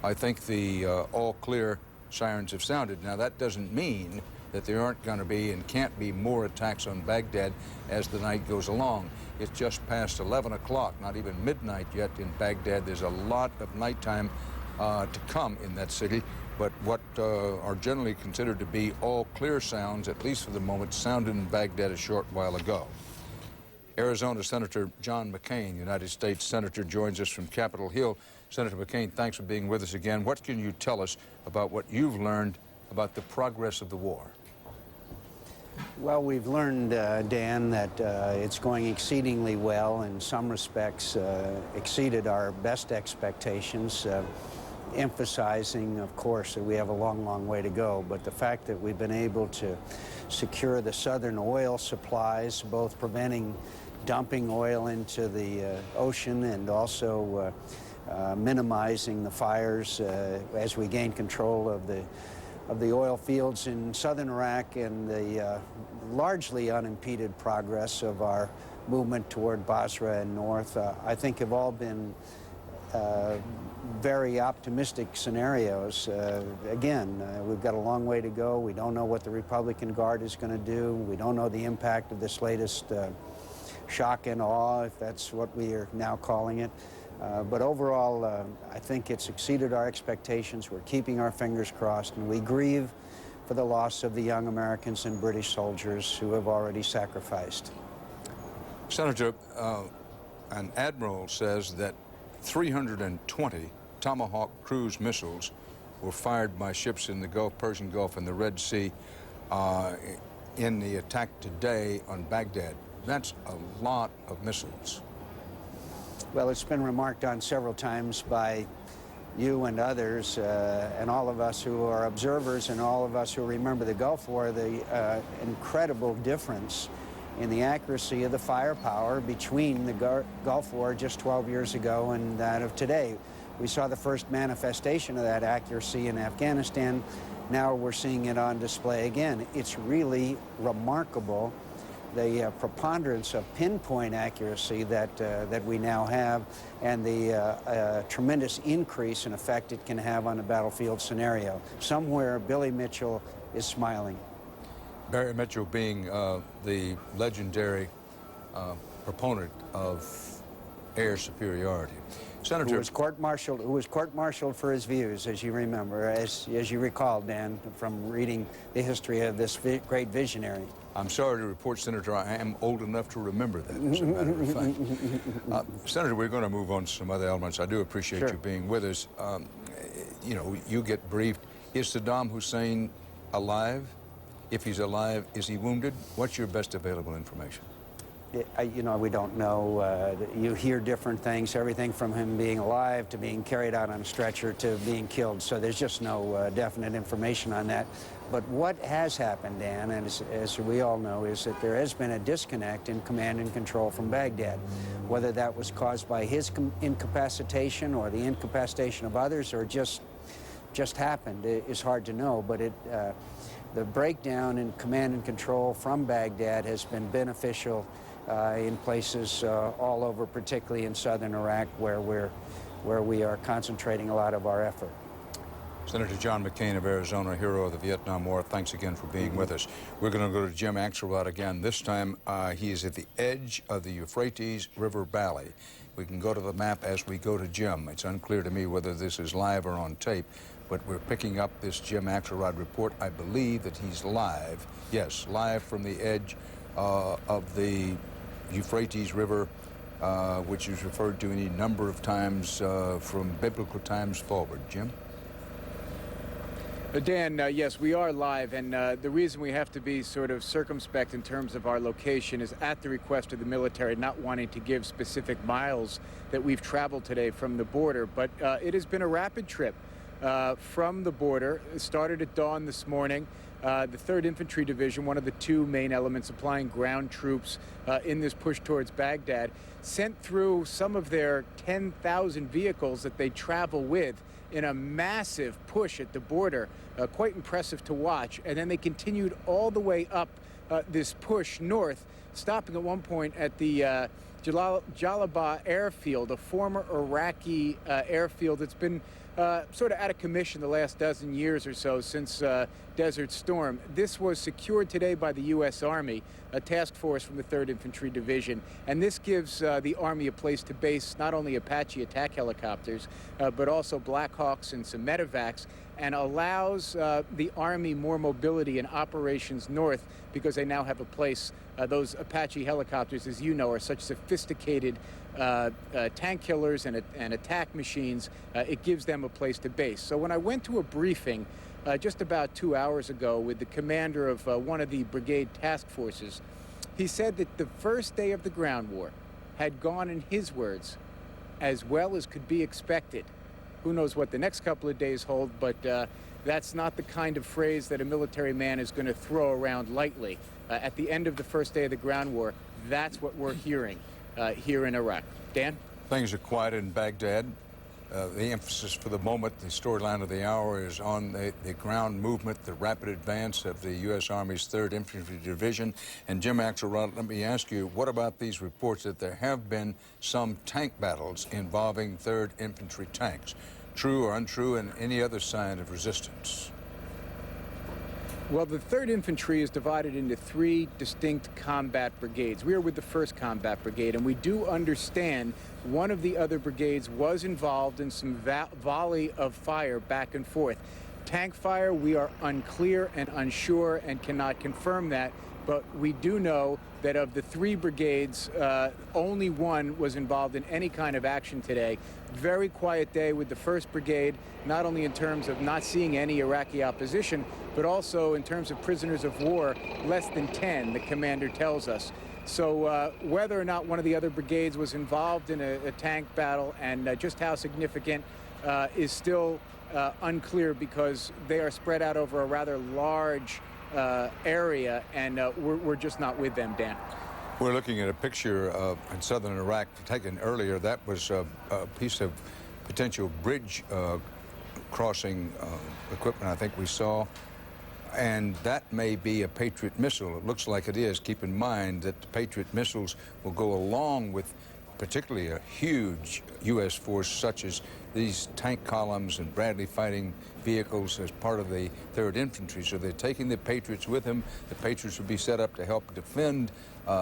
I think the all clear sirens have sounded. Now, that doesn't mean that there aren't going to be and can't be more attacks on Baghdad as the night goes along. It's just past 11 o'clock, not even midnight yet in Baghdad. There's a lot of nighttime to come in that city, but what are generally considered to be all clear sounds, at least for the moment, sounded in Baghdad a short while ago. Arizona Senator John McCain, United States Senator, joins us from Capitol Hill. Senator McCain, thanks for being with us again. What can you tell us about what you've learned about the progress of the war? Well, we've learned, Dan, that it's going exceedingly well. In some respects, exceeded our best expectations, emphasizing, of course, that we have a long, long way to go. But the fact that we've been able to secure the southern oil supplies, both preventing dumping oil into the ocean and also minimizing the fires as we gain control of the oil fields in southern Iraq, and the largely unimpeded progress of our movement toward Basra and north, I think have all been very optimistic scenarios. Again, we've got a long way to go. We don't know what the Republican Guard is going to do. We don't know the impact of this latest shock and awe, if that's what we are now calling it. But overall, I think it's exceeded our expectations. We're keeping our fingers crossed, and we grieve for the loss of the young Americans and British soldiers who have already sacrificed. Senator, an admiral says that 320 Tomahawk cruise missiles were fired by ships in the Gulf, Persian Gulf, and the Red Sea in the attack today on Baghdad. That's a lot of missiles. Well, it's been remarked on several times by you and others, and all of us who are observers and all of us who remember the Gulf War, the incredible difference in the accuracy of the firepower between the Gulf War just 12 years ago and that of today. We saw the first manifestation of that accuracy in Afghanistan. Now we're seeing it on display again. It's really remarkable, the preponderance of pinpoint accuracy that we now have, and the tremendous increase in effect it can have on a battlefield scenario. Somewhere Billy Mitchell is smiling. Barry Mitchell being the legendary proponent of air superiority. Senator, who was court-martialed for his views, as you remember, as you recall, Dan, from reading the history of this great visionary. I'm sorry to report, Senator, I am old enough to remember that, as a matter of fact. Senator, we're going to move on to some other elements. I do appreciate you being with us. You know, you get briefed. Is Saddam Hussein alive? If he's alive, is he wounded? What's your best available information? You know, we don't know. You hear different things, everything from him being alive to being carried out on a stretcher to being killed. So there's just no definite information on that. But what has happened, Dan, and as we all know, is that there has been a disconnect in command and control from Baghdad. Whether that was caused by his incapacitation or the incapacitation of others, or just happened, is hard to know. But the breakdown in command and control from Baghdad has been beneficial in places all over, particularly in southern Iraq, where we are concentrating a lot of our effort. Senator John McCain of Arizona, hero of the Vietnam War, thanks again for being with us. We're going to go to Jim Axelrod again. This time he is at the edge of the Euphrates River Valley. We can go to the map as we go to Jim. It's unclear to me whether this is live or on tape, but we're picking up this Jim Axelrod report. I believe that he's live. Yes, live from the edge of the Euphrates River, which is referred to any number of times from biblical times forward. Jim? Dan, yes, we are live, and the reason we have to be sort of circumspect in terms of our location is at the request of the military, not wanting to give specific miles that we've traveled today from the border. But it has been a rapid trip from the border. It started at dawn this morning. The 3rd Infantry Division, one of the 2 main elements supplying ground troops in this push towards Baghdad, sent through some of their 10,000 vehicles that they travel with in a massive push at the border, quite impressive to watch. And then they continued all the way up this push north, stopping at one point at the Jalabah airfield, a former Iraqi airfield that's been sort of out of commission the last dozen years or so since Desert Storm. This was secured today by the U.S. Army, a task force from the 3rd Infantry Division, and this gives the Army a place to base not only Apache attack helicopters, but also Black Hawks and some medevacs, and allows the Army more mobility in operations north because they now have a place. Those Apache helicopters, as you know, are such sophisticated tank killers and attack machines. It gives them a place to base. So when I went to a briefing just about 2 hours ago with the commander of one of the brigade task forces, he said that the first day of the ground war had gone, in his words, as well as could be expected. Who knows what the next couple of days hold, but that's not the kind of phrase that a military man is going to throw around lightly. At the end of the first day of the ground war, that's what we're hearing here in Iraq. Dan? Things are quiet in Baghdad. The emphasis for the moment, the storyline of the hour, is on the ground movement, the rapid advance of the U.S. Army's 3rd Infantry Division. And Jim Axelrod, let me ask you, what about these reports that there have been some tank battles involving 3rd Infantry tanks? True or untrue, and any other sign of resistance? Well, the 3rd Infantry is divided into 3 distinct combat brigades. We are with the 1st Combat Brigade, and we do understand one of the other brigades was involved in some volley of fire back and forth. Tank fire, we are unclear and unsure and cannot confirm that, but we do know that of the 3 brigades, only one was involved in any kind of action today. Very quiet day with the 1st Brigade, not only in terms of not seeing any Iraqi opposition, but also in terms of prisoners of war, less than 10, the commander tells us. So whether or not one of the other brigades was involved in a tank battle and just how significant is still unclear, because they are spread out over a rather large area, and we're just not with them, Dan. We're looking at a picture in southern Iraq taken earlier. That was a piece of potential bridge crossing equipment I think we saw. And that may be a Patriot missile. It looks like it is. Keep in mind that the Patriot missiles will go along with particularly a huge U.S. force such as these tank columns and Bradley fighting vehicles as part of the 3rd Infantry. So they're taking the Patriots with them. The Patriots will be set up to help defend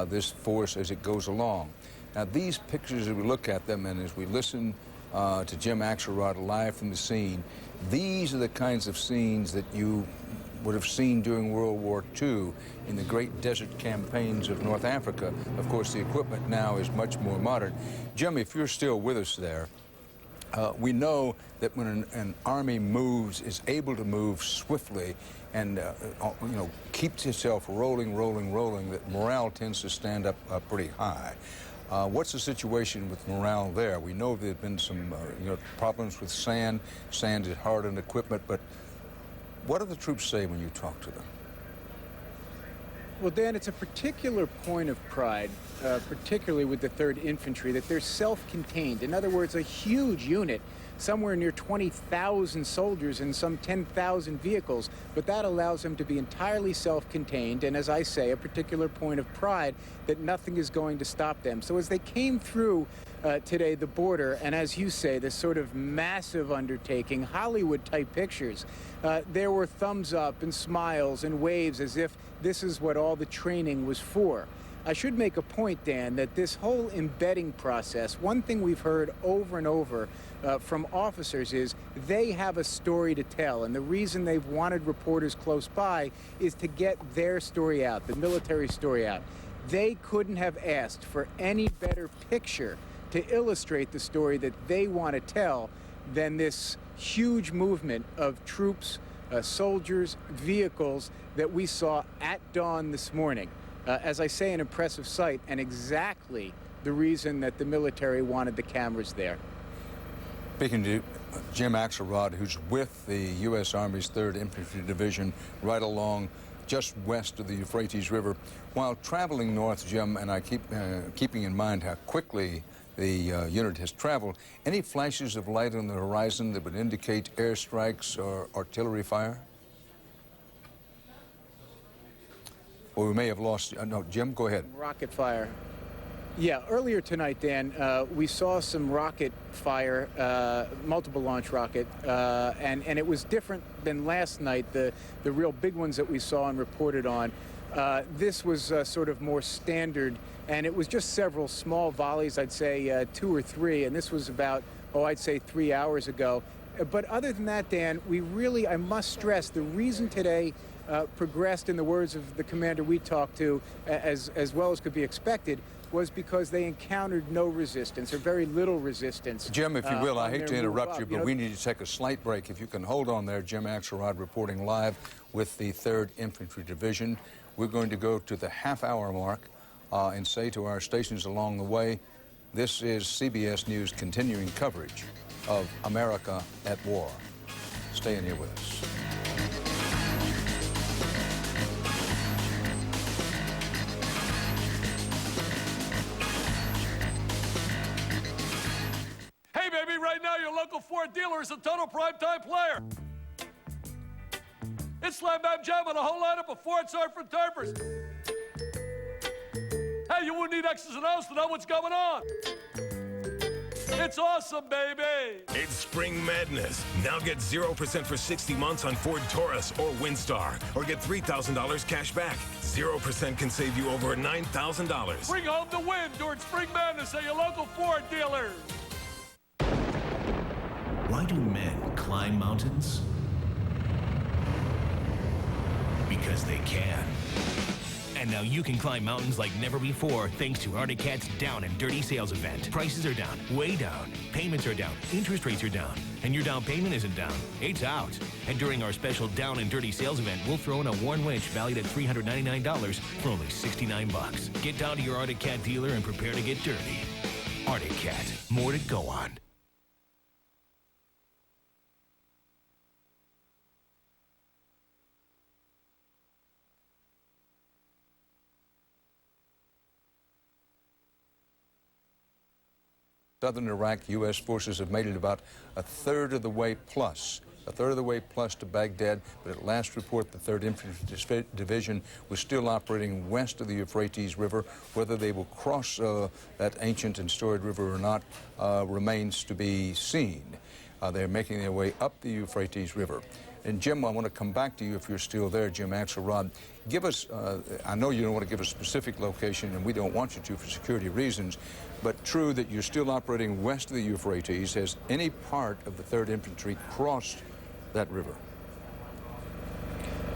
this force as it goes along. Now, these pictures, as we look at them and as we listen to Jim Axelrod live from the scene, these are the kinds of scenes that you would have seen during World War II in the great desert campaigns of North Africa. Of course, the equipment now is much more modern. Jim, if you're still with us there, we know that when an army moves, is able to move swiftly and keeps itself rolling, that morale tends to stand up pretty high. What's the situation with morale there? We know there have been some problems with sand. Sand is hard on equipment, but what do the troops say when you talk to them? Well, Dan, it's a particular point of pride, particularly with the 3rd Infantry, that they're self-contained. In other words, a huge unit, somewhere near 20,000 soldiers and some 10,000 vehicles, but that allows them to be entirely self-contained, and as I say, a particular point of pride that nothing is going to stop them. So as they came through today, the border, and as you say, this sort of massive undertaking, Hollywood-type pictures, there were thumbs up and smiles and waves as if this is what all the training was for. I should make a point, Dan, that this whole embedding process, one thing we've heard over and over from officers is they have a story to tell, and the reason they've wanted reporters close by is to get their story out, the military story out. They couldn't have asked for any better picture to illustrate the story that they want to tell than this huge movement of troops, soldiers, vehicles that we saw at dawn this morning. As I say, an impressive sight, and exactly the reason that the military wanted the cameras there. Speaking to Jim Axelrod, who's with the U.S. Army's 3rd Infantry Division right along just west of the Euphrates River. While traveling north, Jim, and I keep keeping in mind how quickly the unit has traveled, any flashes of light on the horizon that would indicate airstrikes or artillery fire? Or we may have lost, no, Jim, go ahead. Rocket fire. Yeah, earlier tonight, Dan, we saw some rocket fire, multiple launch rocket, and it was different than last night, the real big ones that we saw and reported on. This was sort of more standard, and it was just several small volleys, I'd say 2 or 3, and this was about, I'd say 3 hours ago. But other than that, Dan, we really, I must stress, the reason today progressed, in the words of the commander we talked to, as well as could be expected, was because they encountered no resistance, or very little resistance. Jim, if you will, I hate to interrupt you, but we need to take a slight break. If you can hold on there, Jim Axelrod reporting live with the 3rd Infantry Division. We're going to go to the half-hour mark and say to our stations along the way, this is CBS News continuing coverage of America at War. Stay in here with us. Hey, baby, right now your local Ford dealer is a total primetime player. It's Slam Bam Jam and a whole lineup of Ford Sergeant Turpers. Hey, you wouldn't need X's and O's to know what's going on. It's awesome, baby. It's Spring Madness. Now get 0% for 60 months on Ford Taurus or Windstar, or get $3,000 cash back. 0% can save you over $9,000. Bring home the win during Spring Madness at your local Ford dealer. Why do men climb mountains? Because they can. And now you can climb mountains like never before thanks to Arctic Cat's Down and Dirty Sales event. Prices are down, way down. Payments are down, interest rates are down. And your down payment isn't down, it's out. And during our special Down and Dirty Sales event, we'll throw in a worn winch valued at $399 for only $69. Get down to your Arctic Cat dealer and prepare to get dirty. Arctic Cat, more to go on. Southern Iraq, U.S. forces have made it about a third of the way plus to Baghdad, but at last report the 3rd Infantry Division was still operating west of the Euphrates River. Whether they will cross that ancient and storied river or not remains to be seen. They're making their way up the Euphrates River. And Jim, I want to come back to you if you're still there, Jim Axelrod. Give us, I know you don't want to give a specific location, and we don't want you to for security reasons, but true that you're still operating west of the Euphrates. Has any part of the 3rd Infantry crossed that river?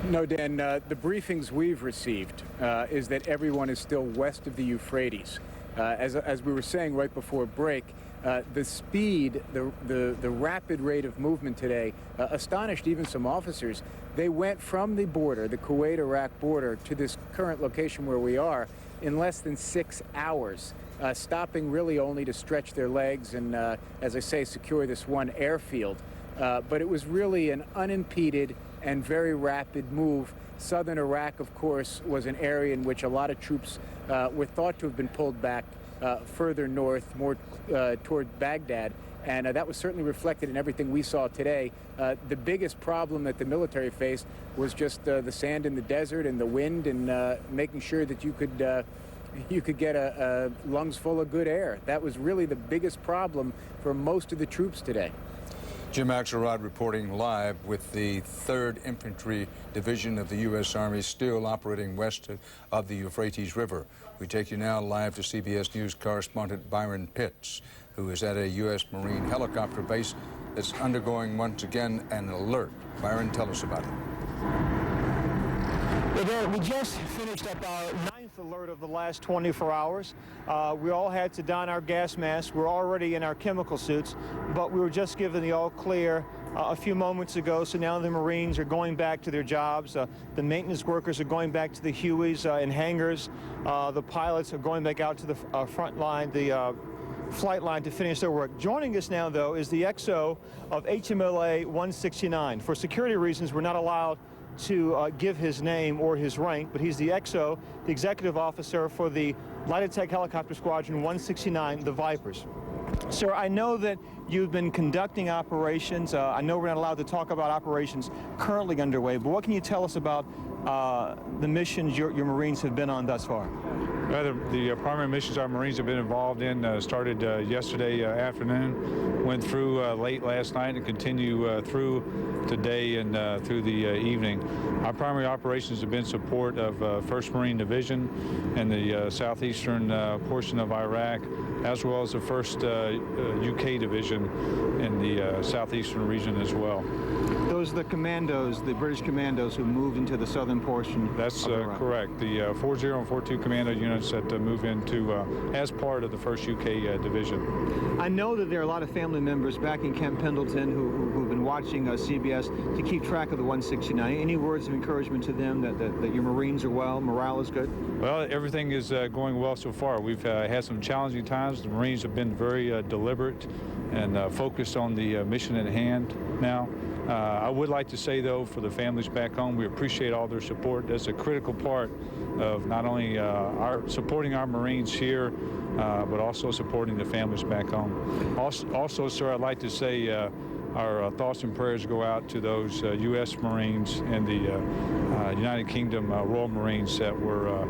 No, Dan, the briefings we've received is that everyone is still west of the Euphrates. As we were saying right before break, the speed, the rapid rate of movement today astonished even some officers. They went from the border, the Kuwait-Iraq border, to this current location where we are in less than 6 hours, stopping really only to stretch their legs and, as I say, secure this one airfield. But it was really an unimpeded and very rapid move. Southern Iraq, of course, was an area in which a lot of troops were thought to have been pulled back further north, more toward Baghdad, and that was certainly reflected in everything we saw today. The biggest problem that the military faced was just the sand in the desert and the wind, and making sure that you could get a lungs full of good air. That was really the biggest problem for most of the troops today. Jim Axelrod reporting live with the 3rd Infantry Division of the U.S. Army still operating west of the Euphrates River. We take you now live to CBS News correspondent Byron Pitts, who is at a U.S. Marine helicopter base that's undergoing once again an alert. Byron, tell us about it. Well, we just finished up our 9th alert of the last 24 hours. We all had to don our gas masks. We're already in our chemical suits, but we were just given the all clear a few moments ago, so now the Marines are going back to their jobs. The maintenance workers are going back to the Hueys and hangars. The pilots are going back out to the front line, the flight line, to finish their work. Joining us now, though, is the XO of HMLA 169. For security reasons, we're not allowed to give his name or his rank, but he's the XO, the executive officer for the Light Attack Helicopter Squadron 169, the Vipers. Sir, I know that you've been conducting operations. I know we're not allowed to talk about operations currently underway, but what can you tell us about the missions your Marines have been on thus far? The primary missions our Marines have been involved in started yesterday afternoon, went through late last night, and continue through today and through the evening. Our primary operations have been support of 1st Marine Division in the southeastern portion of Iraq, as well as the 1st UK Division in the southeastern region as well. Those are the commandos, the British commandos who moved into the southern portion. That's correct. The 40 and 42 commando units that move into as part of the 1st UK Division. I know that there are a lot of family members back in Camp Pendleton who've been watching CBS to keep track of the 169. Any words of encouragement to them that your Marines are well, morale is good? Well, everything is going well so far. We've had some challenging times. The Marines have been very deliberate and focused on the mission at hand now. I would like to say, though, for the families back home, we appreciate all their support. That's a critical part of not only supporting our Marines here, but also supporting the families back home. Also, sir, I'd like to say our thoughts and prayers go out to those U.S. Marines and the United Kingdom Royal Marines that were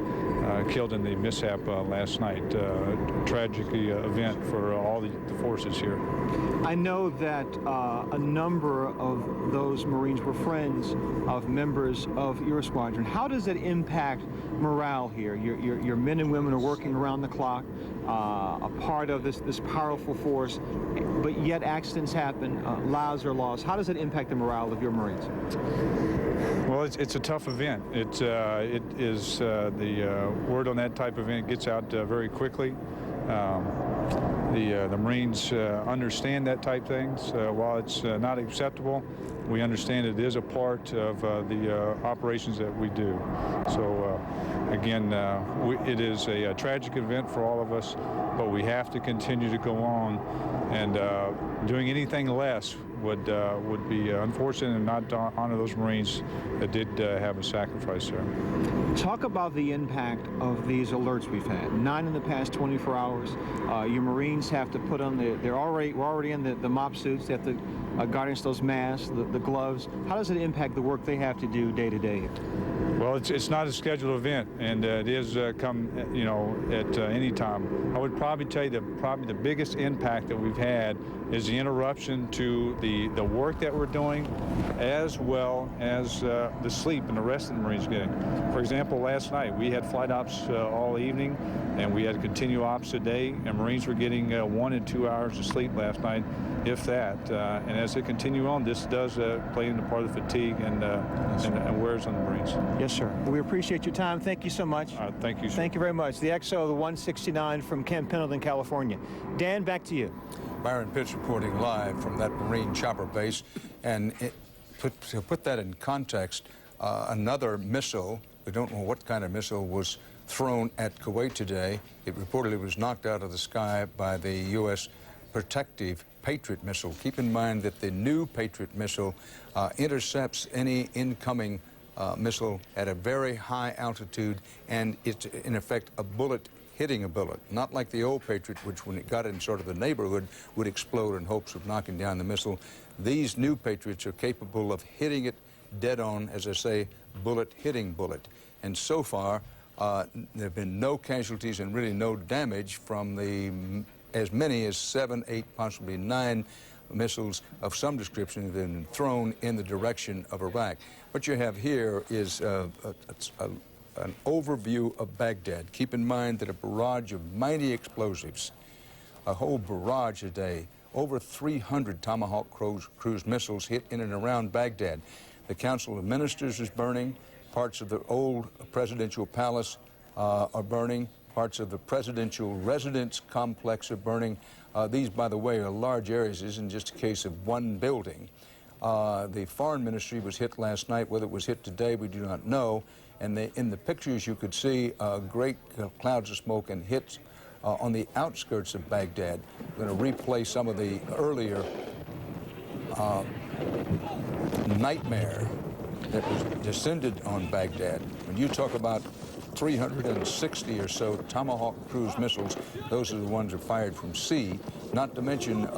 killed in the mishap last night. Tragic event for all the forces here. I know that a number of those Marines were friends of members of your squadron. How does it impact morale here? Your men and women are working around the clock, a part of this powerful force, but yet accidents happen, lives are lost. How does it impact the morale of your Marines? Well, it's a tough event. It is the word on that type of event gets out very quickly. The Marines understand that type of things. While it's not acceptable, we understand it is a part of the operations that we do. So again, it is a tragic event for all of us, but we have to continue to go on, and doing anything less would be unfortunate and not honor those Marines that did have a sacrifice there. Talk about the impact of these alerts we've had. 9 in the past 24 hours. Your Marines have to put on we're already in the mop suits. They have to guard against those masks, the gloves. How does it impact the work they have to do day to day? Well, it's not a scheduled event, and it is come, at any time. I would probably tell you probably the biggest impact that we've had is the interruption to the work that we're doing, as well as the sleep and the rest of the Marines getting. For example, last night we had flight ops all evening, and we had to continue ops today, and Marines were getting 1 and 2 hours of sleep last night, if that. And as they continue on, this does play into part of the fatigue and wears on the Marines. Yes, sir. We appreciate your time. Thank you so much. Thank you, sir. Thank you very much. The XO of the 169 from Camp Pendleton, California. Dan, back to you. Byron Pitts reporting live from that Marine chopper base. And to put that in context, another missile, we don't know what kind of missile, was thrown at Kuwait today. It reportedly was knocked out of the sky by the U.S. protective Patriot missile. Keep in mind that the new Patriot missile intercepts any incoming missile at a very high altitude, and it's in effect a bullet hitting a bullet, not like the old Patriot, which when it got in sort of the neighborhood would explode in hopes of knocking down the missile. These new Patriots are capable of hitting it dead on, as I say, bullet hitting bullet. And so far, there have been no casualties and really no damage from as many as 7, 8, possibly 9 missiles of some description have been thrown in the direction of Iraq. What you have here is an overview of Baghdad. Keep in mind that a barrage of mighty explosives, a whole barrage a day, over 300 Tomahawk cruise missiles hit in and around Baghdad. The Council of Ministers is burning. Parts of the old presidential palace are burning. Parts of the presidential residence complex are burning. These, by the way, are large areas. This isn't just a case of one building. The foreign ministry was hit last night. Whether it was hit today, we do not know. And in the pictures, you could see great clouds of smoke and hits on the outskirts of Baghdad. We're going to replay some of the earlier nightmare that was descended on Baghdad. When you talk about 360 or so Tomahawk cruise missiles, those are the ones that are fired from sea, not to mention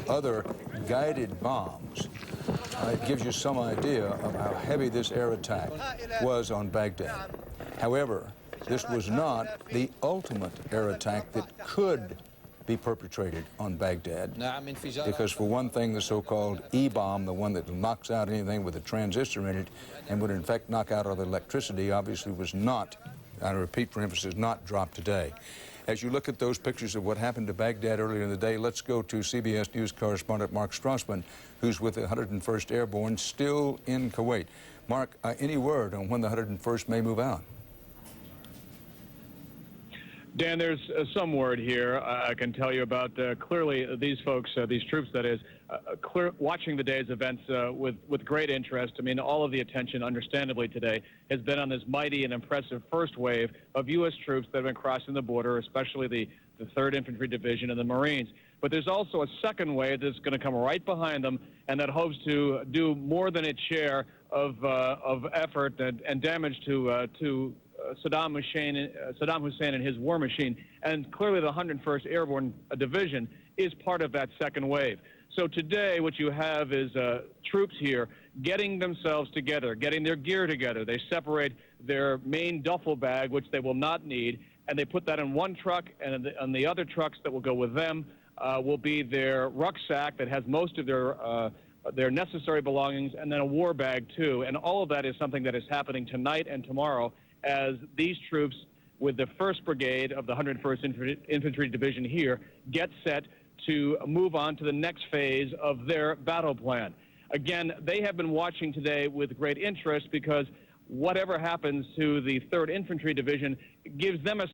other guided bombs. It gives you some idea of how heavy this air attack was on Baghdad. However, This was not the ultimate air attack that could be perpetrated on Baghdad. Because for one thing, the so-called E-bomb, the one that knocks out anything with a transistor in it and would in fact knock out all the electricity, obviously was not, I repeat for emphasis, not dropped today. As you look at those pictures of what happened to Baghdad earlier in the day, let's go to CBS News correspondent Mark Strassman, who's with the 101st Airborne, still in Kuwait. Mark, any word on when the 101st may move out? Dan, there's some word here I can tell you about. Clearly, these folks, these troops, that is, watching the day's events with great interest. I mean, all of the attention, understandably, today has been on this mighty and impressive first wave of U.S. troops that have been crossing the border, especially the 3rd Infantry Division and the Marines. But there's also a second wave that's going to come right behind them and that hopes to do more than its share of effort and damage to Saddam Hussein and his war machine. And clearly the 101st Airborne Division is part of that second wave. So today what you have is troops here getting themselves together, getting their gear together. They separate their main duffel bag, which they will not need, and they put that in one truck, and on the other trucks that will go with them will be their rucksack that has most of their necessary belongings, and then a war bag too. And all of that is something that is happening tonight and tomorrow as these troops with the 1st Brigade of the 101st Infantry Division here get set to move on to the next phase of their battle plan. Again, they have been watching today with great interest because whatever happens to the 3rd Infantry Division gives them a